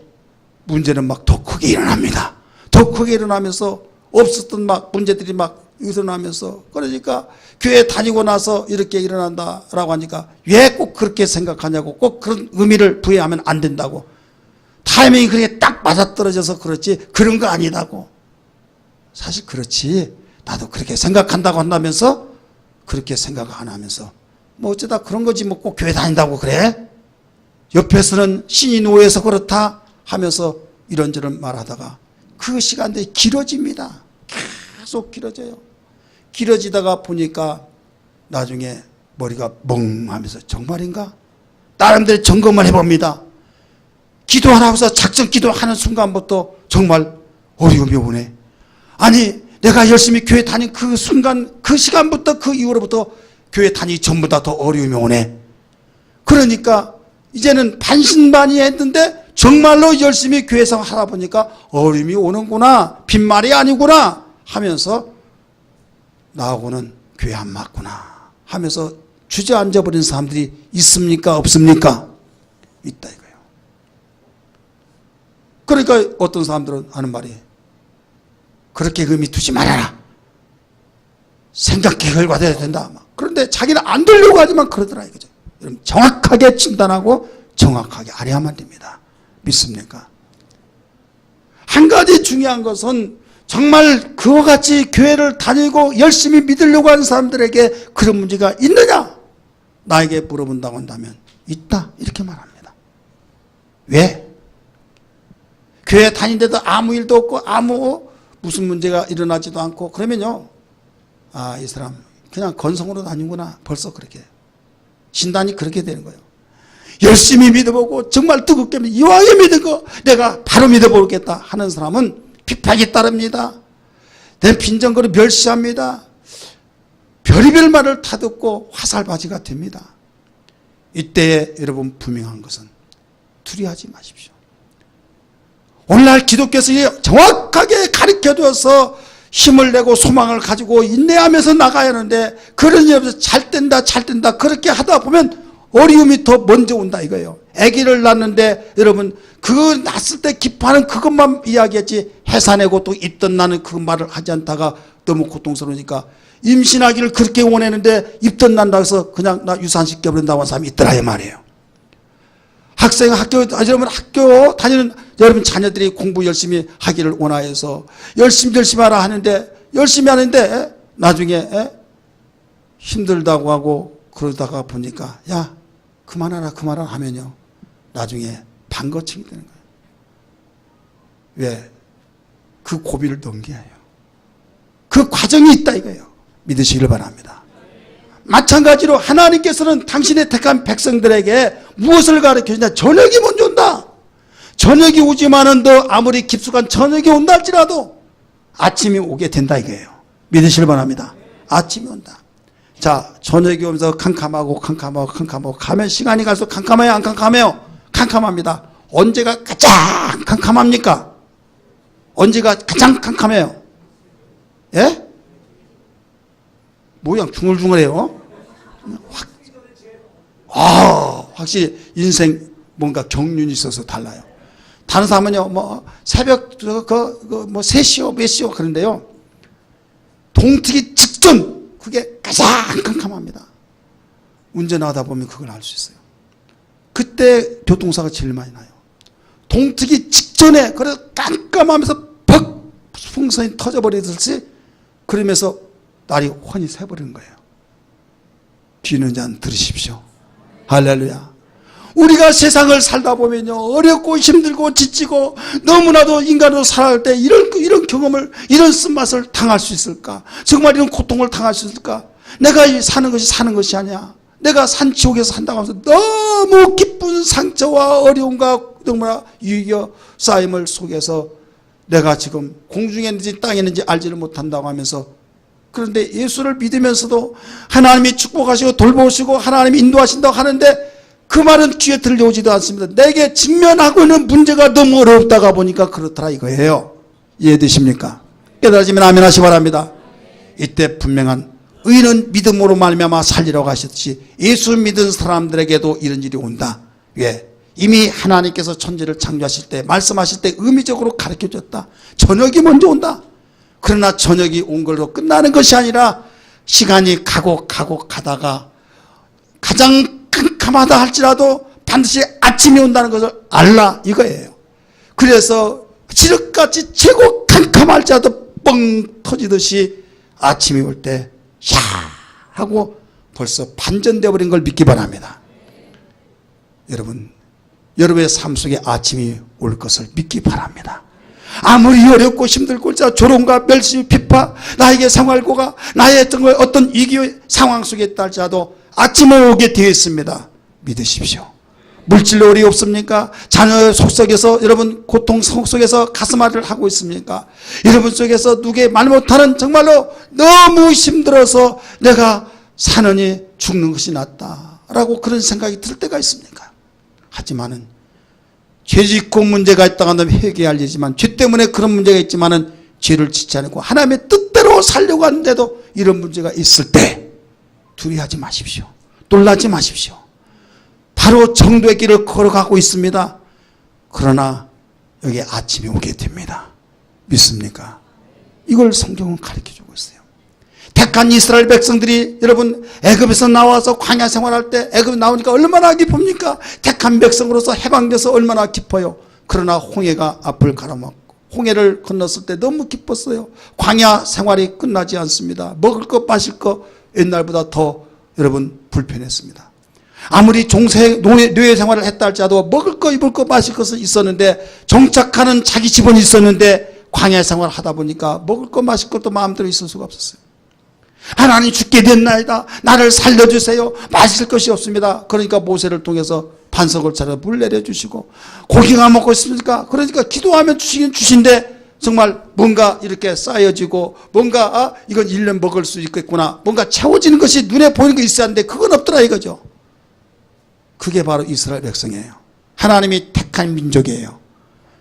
문제는 막 더 크게 일어납니다. 더 크게 일어나면서 없었던 막 문제들이 막 일어나면서 그러니까 교회 다니고 나서 이렇게 일어난다라고 하니까 왜 꼭 그렇게 생각하냐고 꼭 그런 의미를 부여하면 안 된다고. 타이밍이 그렇게 딱 맞아떨어져서 그렇지 그런 거 아니다고. 사실 그렇지 나도 그렇게 생각한다고 한다면서 그렇게 생각 안 하면서 뭐 어쩌다 그런 거지 뭐 꼭 교회 다닌다고 그래? 옆에서는 신이 노예해서 그렇다 하면서 이런저런 말하다가 그 시간들이 길어집니다. 계속 길어져요. 길어지다가 보니까 나중에 머리가 멍하면서 정말인가? 나름대로 점검을 해봅니다. 기도하라고 해서 작정 기도하는 순간부터 정말 어려움이 오네. 아니 내가 열심히 교회 다닌 그 순간 그 시간부터 그 이후로부터 교회 다니기 전보다 더 어려움이 오네. 그러니까 이제는 반신반의했는데 정말로 열심히 교회 생활 하다 보니까 어려움이 오는구나 빈말이 아니구나 하면서 나하고는 교회 안 맞구나 하면서 주저앉아버린 사람들이 있습니까 없습니까? 있다 이거예요. 그러니까 어떤 사람들은 하는 말이 그렇게 의미 두지 말아라. 생각이 결과돼야 된다. 그런데 자기는 안 되려고 하지만 그러더라 이거죠. 여러분 정확하게 진단하고 정확하게 알아야만 됩니다. 믿습니까? 한 가지 중요한 것은 정말 그와 같이 교회를 다니고 열심히 믿으려고 하는 사람들에게 그런 문제가 있느냐? 나에게 물어본다고 한다면 있다 이렇게 말합니다. 왜? 교회 다니는데도 아무 일도 없고 아무 무슨 문제가 일어나지도 않고 그러면요, 아, 이 사람 그냥 건성으로 다니구나. 벌써 그렇게 신단이 그렇게 되는 거예요. 열심히 믿어보고 정말 뜨겁게 이왕에 믿은 거 내가 바로 믿어보겠다 하는 사람은 핍박이 따릅니다. 내 빈정거리 멸시합니다. 별의별 말을 타듣고 화살바지가 됩니다. 이때에 여러분 분명한 것은 두려워하지 마십시오. 오늘날 기독교에서 정확하게 가르쳐줘서 힘을 내고 소망을 가지고 인내하면서 나가야 하는데, 그런 일에서 잘 된다 그렇게 하다 보면 어려움이 더 먼저 온다 이거예요. 아기를 낳는데 여러분 그 낳았을 때 기뻐하는 그것만 이야기했지, 해산하고 또 입던 나는 그 말을 하지 않다가 너무 고통스러우니까 임신하기를 그렇게 원했는데 입던 난다고 해서 그냥 나 유산시켜버린다고 하는 사람이 있더라 이 말이에요. 여러분 학교 다니는 여러분 자녀들이 공부 열심히 하기를 원하여서 열심히 하라 하는데, 열심히 하는데 나중에 힘들다고 하고 그러다가 보니까 야 그만하라 하면요, 나중에 반거층이 되는 거예요. 왜? 그 고비를 넘겨야 해요. 그 과정이 있다 이거예요. 믿으시기를 바랍니다. 마찬가지로 하나님께서는 당신의 택한 백성들에게 무엇을 가르쳐주냐? 저녁이 먼저 온다. 저녁이 오지만은 너 아무리 깊숙한 저녁이 온다 할지라도 아침이 오게 된다 이거예요. 믿으시길 바랍니다. 아침이 온다. 자, 저녁이 오면서 캄캄하고 가면 시간이 갈수록 캄캄해요, 안 캄캄해요? 캄캄합니다. 언제가 가장 캄캄합니까? 언제가 가장 캄캄해요? 예? 모양 중얼중얼해요. 확실히 인생 뭔가 경륜이 있어서 달라요. 다른 사람은요, 뭐 새벽 뭐 3시요 몇 시요 그런데요, 동트기 직전 그게 가장 캄캄합니다. 운전하다 보면 그걸 알 수 있어요. 그때 교통사가 제일 많이 나요. 동트기 직전에, 그래서 깜깜하면서 퍽 풍선이 터져버리듯이 그러면서 날이 훤히 새버리는 거예요. 귀는 잔 들으십시오. 할렐루야. 우리가 세상을 살다 보면요, 어렵고 힘들고 지치고 너무나도 인간으로 살아갈 때 이런 경험을, 이런 쓴맛을 당할 수 있을까? 정말 이런 고통을 당할 수 있을까? 내가 사는 것이 아니야. 내가 산지옥에서 산다고 하면서 너무 기쁜 상처와 어려움과 너무나 유익여 쌓임을 속에서 내가 지금 공중에 있는지 땅에 있는지 알지를 못한다고 하면서, 그런데 예수를 믿으면서도 하나님이 축복하시고 돌보시고 하나님이 인도하신다고 하는데 그 말은 귀에 들려오지도 않습니다. 내게 직면하고 있는 문제가 너무 어렵다가 보니까 그렇더라 이거예요. 이해되십니까? 깨달아지면 아멘 하시 바랍니다. 이때 분명한 의인은 믿음으로 말미암아 살리라고 하셨듯이 예수 믿은 사람들에게도 이런 일이 온다. 왜? 이미 하나님께서 천지를 창조하실 때 말씀하실 때 의미적으로 가르쳐줬다. 저녁이 먼저 온다. 그러나 저녁이 온 걸로 끝나는 것이 아니라 시간이 가다가 가장 캄캄하다 할지라도 반드시 아침이 온다는 것을 알라 이거예요. 그래서 지륵같이 최고 캄캄할지라도 뻥 터지듯이 아침이 올 때 샤 하고 벌써 반전되어 버린 걸 믿기 바랍니다. 여러분, 여러분의 삶 속에 아침이 올 것을 믿기 바랍니다. 아무리 어렵고 힘들고 조롱과 멸시, 비파, 나에게 생활고가 나의 어떤 위기의 상황 속에 있다 할지라도 아침은 오게 되어 있습니다. 믿으십시오. 물질로 어려이 없습니까? 자녀의 속속에서 여러분 고통 속에서 가슴앓이를 하고 있습니까? 여러분 속에서 누구의 말 못하는 정말로 너무 힘들어서 내가 사느니 죽는 것이 낫다라고 그런 생각이 들 때가 있습니까? 하지만은 죄 짓고 문제가 있다고 한다면 회개할 일이지만 죄 때문에 그런 문제가 있지만은 죄를 짓지 않고 하나님의 뜻대로 살려고 하는데도 이런 문제가 있을 때 두려워하지 마십시오. 놀라지 마십시오. 바로 정도의 길을 걸어가고 있습니다. 그러나 여기 아침이 오게 됩니다. 믿습니까? 이걸 성경은 가르쳐주고 있어요. 택한 이스라엘 백성들이 여러분 애굽에서 나와서 광야 생활할 때 애굽에 나오니까 얼마나 기쁩니까? 택한 백성으로서 해방돼서 얼마나 기뻐요. 그러나 홍해가 앞을 가로막고 홍해를 건넜을 때 너무 기뻤어요. 광야 생활이 끝나지 않습니다. 먹을 것 마실 것 옛날보다 더 여러분 불편했습니다. 아무리 노예 생활을 했다 할지라도 먹을 거 입을 거 마실 것은 있었는데 정착하는 자기 집은 있었는데 광야 생활을 하다 보니까 먹을 것 마실 것도 마음대로 있을 수가 없었어요. 하나님 죽게 됐나이다. 나를 살려주세요. 마실 것이 없습니다. 그러니까 모세를 통해서 반석을 차려 물 내려주시고, 고기가 먹고 있습니까? 그러니까 기도하면 주시긴 주신데 정말 뭔가 이렇게 쌓여지고 뭔가 이건 1년 먹을 수 있겠구나, 뭔가 채워지는 것이 눈에 보이는 게 있어야 하는데 그건 없더라 이거죠. 그게 바로 이스라엘 백성이에요. 하나님이 택한 민족이에요.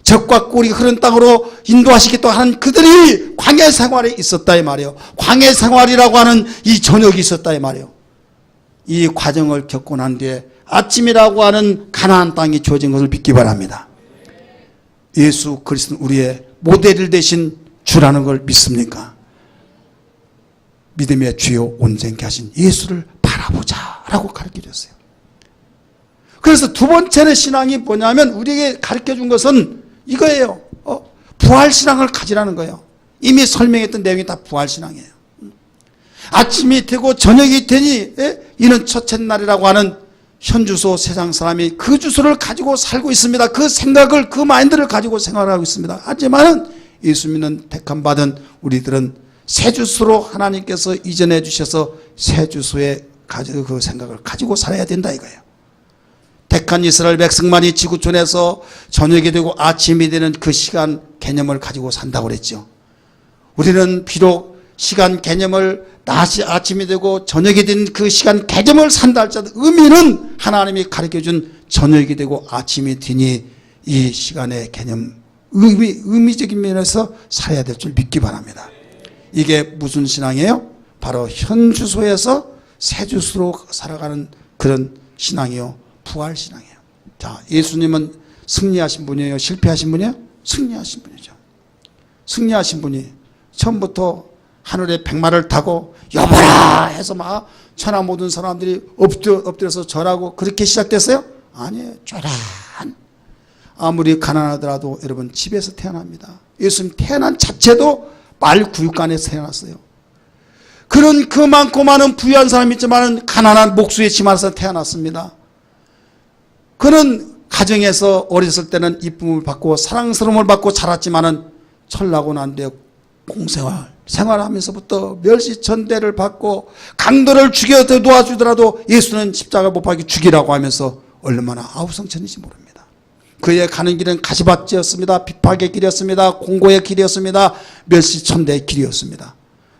적과 꿀이 흐른 땅으로 인도하시겠다고 하는 그들이 광야 생활에 있었다 이 말이에요. 광야 생활이라고 하는 이 전역이 있었다 이 말이에요. 이 과정을 겪고 난 뒤에 아침이라고 하는 가나안 땅이 주어진 것을 믿기 바랍니다. 예수 그리스도는 우리의 모델이 되신 주라는 걸 믿습니까? 믿음의 주요 온전케 하신 예수를 바라보자 라고 가르쳐 줬어요. 그래서 두 번째의 신앙이 뭐냐면 우리에게 가르쳐 준 것은 이거예요. 부활신앙을 가지라는 거예요. 이미 설명했던 내용이 다 부활신앙이에요. 아침이 되고 저녁이 되니 이는 첫째 날이라고 하는 현주소 세상 사람이 그 주소를 가지고 살고 있습니다. 그 생각을, 그 마인드를 가지고 생활하고 있습니다. 하지만 예수 믿는 택함받은 우리들은 새 주소로 하나님께서 이전해 주셔서 새 주소에 그 생각을 가지고 살아야 된다 이거예요. 택한 이스라엘 백성만이 지구촌에서 저녁이 되고 아침이 되는 그 시간 개념을 가지고 산다고 그랬죠. 우리는 비록 시간 개념을 낮이 아침이 되고 저녁이 된 그 시간 개념을 산다 할지라도 의미는 하나님이 가르쳐준 저녁이 되고 아침이 되니 이 시간의 개념 의미적인 면에서 살아야 될 줄 믿기 바랍니다. 이게 무슨 신앙이에요? 바로 현 주소에서 새 주소로 살아가는 그런 신앙이요, 부활신앙이에요. 자, 예수님은 승리하신 분이에요, 실패하신 분이에요? 승리하신 분이죠. 승리하신 분이 처음부터 하늘에 백마를 타고 여보라 해서 막 천하 모든 사람들이 엎드려서 절하고 그렇게 시작됐어요? 아니에요. 쪼란. 아무리 가난하더라도 여러분 집에서 태어납니다. 예수님 태어난 자체도 말 구육간에서 태어났어요. 그런 그 많고 많은 부유한 사람이 있지만 가난한 목수의 집 안에서 태어났습니다. 그는 가정에서 어렸을 때는 이쁨을 받고 사랑스러움을 받고 자랐지만은 철나고 난 뒤에 공생활 생활하면서부터 멸시천대를 받고 강도를 죽여 도와주더라도 예수는 십자가 못 박이 죽이라고 하면서 얼마나 아우성천인지 모릅니다. 그의 가는 길은 가시밭이었습니다. 핍박의 길이었습니다. 공고의 길이었습니다. 멸시천대의 길이었습니다.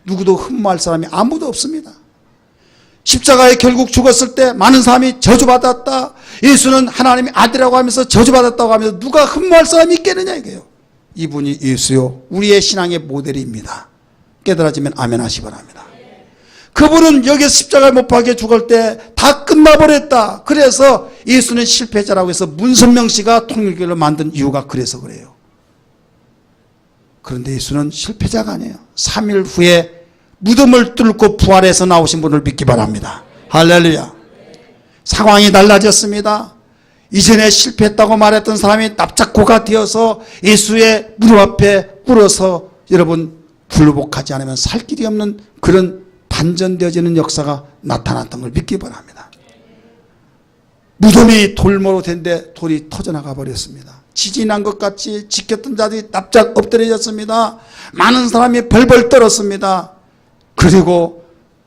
누구도 흠모할 사람이 아무도 없습니다. 십자가에 결국 죽었을 때 많은 사람이 저주받았다, 예수는 하나님의 아들이라고 하면서 저주받았다고 하면서 누가 흠모할 사람이 있겠느냐 이거예요. 이분이 예수요, 우리의 신앙의 모델입니다. 깨달아지면 아멘 하시 바랍니다. 그분은 여기서 십자가에 못 박혀 죽을 때 다 끝나버렸다. 그래서 예수는 실패자라고 해서 문선명 씨가 통일교를 만든 이유가 그래서 그래요. 그런데 예수는 실패자가 아니에요. 3일 후에 무덤을 뚫고 부활해서 나오신 분을 믿기 바랍니다. 할렐루야. 상황이 달라졌습니다. 이전에 실패했다고 말했던 사람이 납작고가 되어서 예수의 무릎 앞에 꿇어서 여러분 굴복하지 않으면 살 길이 없는 그런 반전되어지는 역사가 나타났던 걸 믿기 바랍니다. 무덤이 돌모로 된데 돌이 터져나가 버렸습니다. 지진한 것 같이 지켰던 자들이 납작 엎드려졌습니다. 많은 사람이 벌벌 떨었습니다. 그리고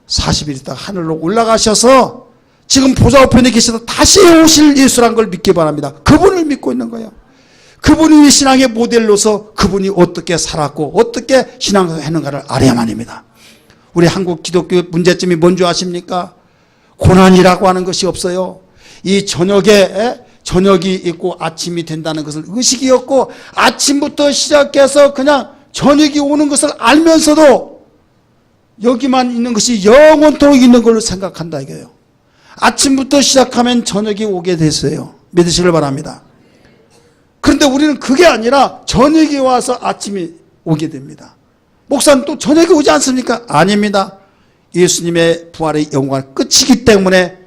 40일 있다가 하늘로 올라가셔서 지금 보좌 우편에 계셔서 다시 오실 예수란 걸 믿기 바랍니다. 그분을 믿고 있는 거예요. 그분이 신앙의 모델로서 그분이 어떻게 살았고 어떻게 신앙을 했는가를 알아야만입니다. 우리 한국 기독교 문제점이 뭔지 아십니까? 고난이라고 하는 것이 없어요. 이 저녁이 있고 아침이 된다는 것을 의식이 없고 아침부터 시작해서 그냥 저녁이 오는 것을 알면서도 여기만 있는 것이 영원토록 있는 걸로 생각한다 이거예요. 아침부터 시작하면 저녁이 오게 됐어요. 믿으시길 바랍니다. 그런데 우리는 그게 아니라 저녁이 와서 아침이 오게 됩니다. 목사는 또 저녁이 오지 않습니까? 아닙니다. 예수님의 부활의 영광 끝이기 때문에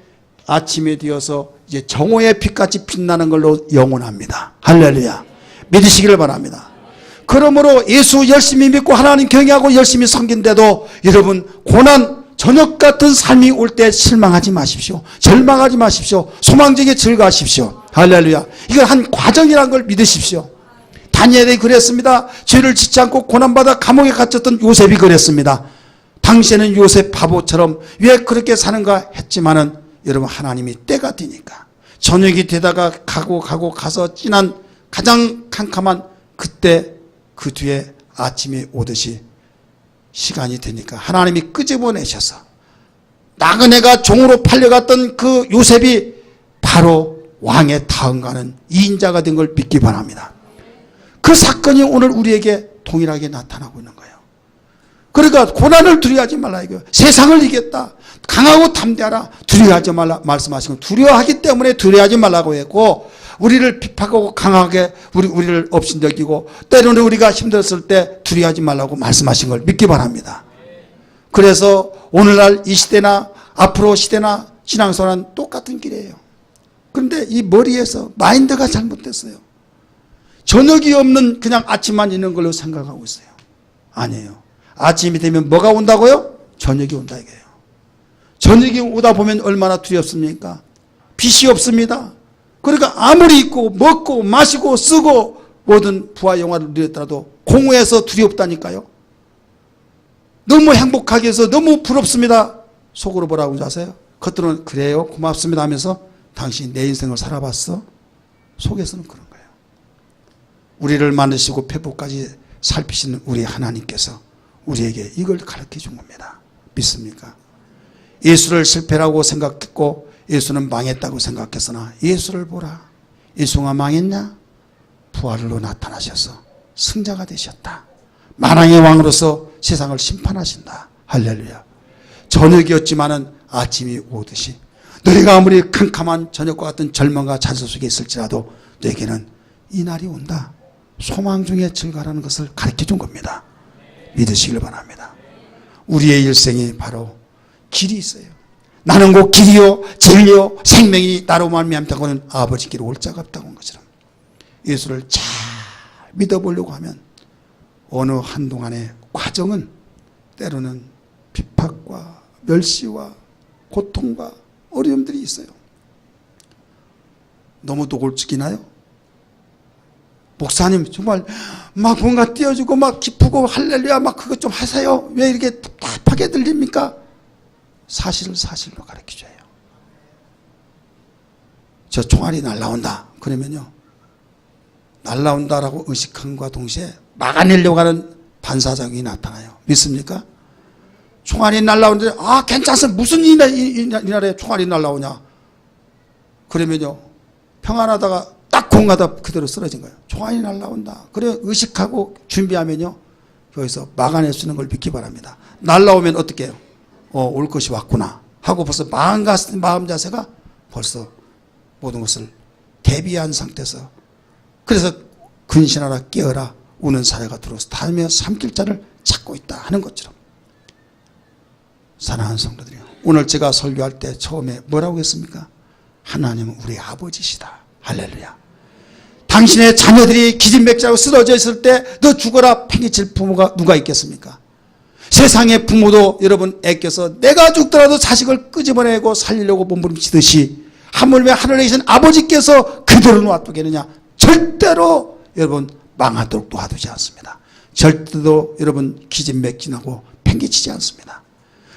아침이 되어서 이제 정오의 빛같이 빛나는 걸로 영원합니다. 할렐루야. 믿으시기를 바랍니다. 그러므로 예수 열심히 믿고 하나님 경외하고 열심히 섬긴데도 여러분 고난 저녁 같은 삶이 올 때 실망하지 마십시오. 절망하지 마십시오. 소망적에 즐거하십시오. 할렐루야. 이건 한 과정이라는 걸 믿으십시오. 다니엘이 그랬습니다. 죄를 짓지 않고 고난받아 감옥에 갇혔던 요셉이 그랬습니다. 당시에는 요셉 바보처럼 왜 그렇게 사는가 했지만은 여러분, 하나님이 때가 되니까 저녁이 되다가 가서 지난 가장 캄캄한 그때 그 뒤에 아침이 오듯이 시간이 되니까 하나님이 끄집어내셔서 나그네가 종으로 팔려갔던 그 요셉이 바로 왕의 다음가는 2인자가 된 걸 믿기 바랍니다. 그 사건이 오늘 우리에게 동일하게 나타나고 있는 거예요. 그러니까 고난을 두려워하지 말라 이거예요. 세상을 이겼다, 강하고 담대하라, 두려워하지 말라 말씀하신 거. 두려워하기 때문에 두려워하지 말라고 했고, 우리를 비판하고 강하게 우리를 업신여기고 때로는 우리가 힘들었을 때 두려워하지 말라고 말씀하신 걸 믿기 바랍니다. 그래서 오늘날 이 시대나 앞으로 시대나 신앙생활은 똑같은 길이에요. 그런데 이 머리에서 마인드가 잘못됐어요. 저녁이 없는 그냥 아침만 있는 걸로 생각하고 있어요. 아니에요. 아침이 되면 뭐가 온다고요? 저녁이 온다 이거예요. 저녁이 오다 보면 얼마나 두렵습니까? 빛이 없습니다. 그러니까 아무리 있고 먹고 마시고 쓰고 모든 부와 영화를 누렸더라도 공허해서 두렵다니까요. 너무 행복하게 해서 너무 부럽습니다. 속으로 뭐라고 아세요? 겉으로는 그래요 고맙습니다 하면서 당신이 내 인생을 살아봤어? 속에서는 그런 거예요. 우리를 만드시고 폐부까지 살피시는 우리 하나님께서 우리에게 이걸 가르쳐 준 겁니다. 믿습니까? 예수를 실패라고 생각했고 예수는 망했다고 생각했으나 예수를 보라. 예수가 망했냐? 부활로 나타나셔서 승자가 되셨다. 만왕의 왕으로서 세상을 심판하신다. 할렐루야. 저녁이었지만은 아침이 오듯이 너희가 아무리 캄캄한 저녁과 같은 절망과 잔소 속에 있을지라도 너에게는 이 날이 온다. 소망 중에 즐거라는 것을 가르쳐 준 겁니다. 믿으시길 바랍니다. 우리의 일생이 바로 길이 있어요. 나는 곧 길이요 진리요 생명이 나로 말미암다고는 아버지께로 올 자가 없다고 한 것처럼 예수를 잘 믿어보려고 하면 어느 한동안의 과정은 때로는 핍박과 멸시와 고통과 어려움들이 있어요. 너무 노골적이나요? 목사님 정말 막 뭔가 띄워주고 막 기쁘고 할렐루야 막 그것 좀 하세요. 왜 이렇게 답답하게 들립니까? 사실을 사실로 가르쳐줘요. 저 총알이 날라온다 그러면요, 날라온다라고 의식함과 동시에 막아내려고 하는 반사작용이 나타나요. 믿습니까? 총알이 날라오는데 아 괜찮습니다. 무슨 이 날에 총알이 날라오냐 그러면요, 평안하다가 딱 공하다 그대로 쓰러진 거예요. 총알이 날라온다. 그래 의식하고 준비하면요, 여기서 막아낼 수 있는 걸 믿기 바랍니다. 날라오면 어떻게 해요? 올 것이 왔구나 하고 벌써 마음 자세가 벌써 모든 것을 대비한 상태에서, 그래서 근신하라 깨어라 우는 사례가 들어서 다음에 삼킬 자를 찾고 있다 하는 것처럼. 사랑하는 성도들이요, 오늘 제가 설교할 때 처음에 뭐라고 했습니까? 하나님은 우리 아버지시다. 할렐루야. 당신의 자녀들이 기진맥진하고 쓰러져 있을 때 너 죽어라 팽개칠 부모가 누가 있겠습니까? 세상의 부모도 여러분 애껴서 내가 죽더라도 자식을 끄집어내고 살리려고 몸부림치듯이 하물며 하늘에 계신 아버지께서 그대로 놔두겠느냐? 절대로 여러분 망하도록 놔두지 않습니다. 절대로 여러분 기진맥진하고 팽개치지 않습니다.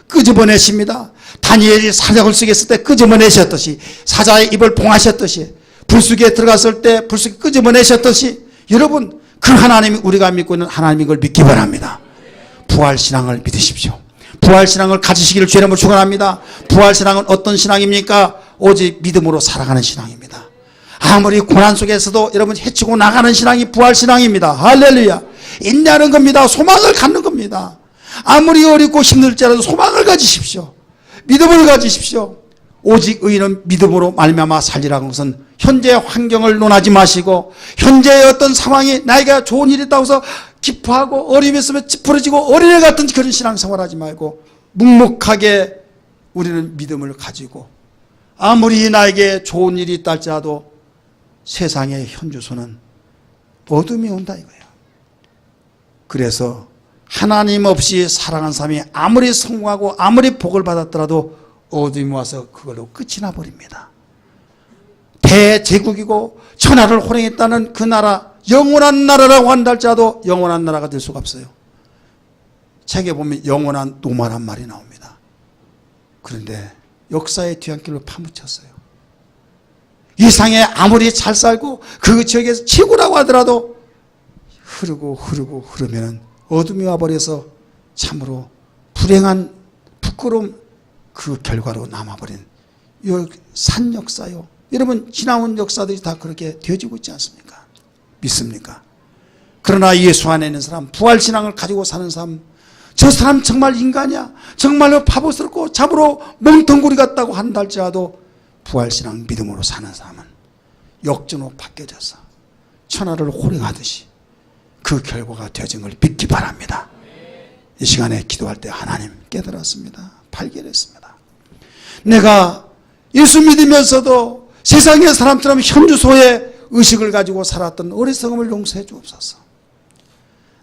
끄집어내십니다. 다니엘이 사자굴 속에 있을 때 끄집어내셨듯이, 사자의 입을 봉하셨듯이, 불속에 들어갔을 때 불속에 끄집어내셨듯이, 여러분 그 하나님이 우리가 믿고 있는 하나님인 걸 믿기 바랍니다. 부활신앙을 믿으십시오. 부활신앙을 가지시기를 주의 이름으로 축원합니다. 부활신앙은 어떤 신앙입니까? 오직 믿음으로 살아가는 신앙입니다. 아무리 고난 속에서도 여러분 헤치고 나가는 신앙이 부활신앙입니다. 할렐루야. 인내하는 겁니다. 소망을 갖는 겁니다. 아무리 어렵고 힘들지라도 소망을 가지십시오. 믿음을 가지십시오. 오직 의인은 믿음으로 말미암아 살리라는 것은 현재 환경을 논하지 마시고 현재의 어떤 상황이 나에게 좋은 일이 있다고 해서 기뻐하고 어려움이 있으면 찌푸러지고 어린애 같은 그런 신앙생활하지 말고 묵묵하게 우리는 믿음을 가지고 아무리 나에게 좋은 일이 있다 할지라도 세상의 현주소는 어둠이 온다 이거예요. 그래서 하나님 없이 살아가는 사람이 아무리 성공하고 아무리 복을 받았더라도 어둠이 와서 그걸로 끝이 나버립니다. 대제국이고 천하를 호령했다는 그 나라 영원한 나라라고 한다 할지라도 영원한 나라가 될 수가 없어요. 책에 보면 영원한 노마란 말이 나옵니다. 그런데 역사의 뒤안길로 파묻혔어요. 이 세상에 아무리 잘 살고 그 지역에서 최고라고 하더라도 흐르면 어둠이 와버려서 참으로 불행한 부끄러움 그 결과로 남아버린 이 산 역사요. 여러분 지나온 역사들이 다 그렇게 되어지고 있지 않습니까? 믿습니까? 그러나 예수 안에 있는 사람, 부활신앙을 가지고 사는 사람, 저 사람 정말 인간이야, 정말로 바보스럽고 참으로 멍텅구리 같다고 한다 할지라도 부활신앙 믿음으로 사는 사람은 역전으로 바뀌어져서 천하를 호령하듯이 그 결과가 되어진 걸 믿기 바랍니다. 이 시간에 기도할 때 하나님 깨달았습니다. 발견했습니다. 내가 예수 믿으면서도 세상의 사람처럼 현주소의 의식을 가지고 살았던 어리석음을 용서해 주옵소서.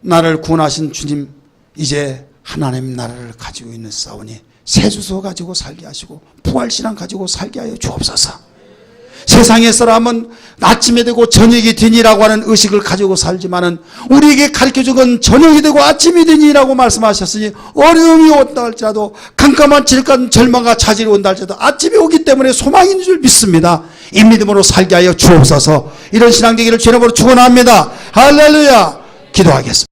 나를 구원하신 주님, 이제 하나님 나라를 가지고 있는 싸우니 세주소 가지고 살게 하시고 부활신앙 가지고 살게 하여 주옵소서. 세상의 사람은 아침이 되고 저녁이 되니라고 하는 의식을 가지고 살지만은 우리에게 가르쳐준 건 저녁이 되고 아침이 되니라고 말씀하셨으니 어려움이 온다 할지라도 깜깜한 질간 절망과 차질이 온다 할지라도 아침이 오기 때문에 소망이 있는 줄 믿습니다. 이 믿음으로 살게 하여 주옵소서. 이런 신앙 되기를 주님으로 축원합니다. 할렐루야. 기도하겠습니다.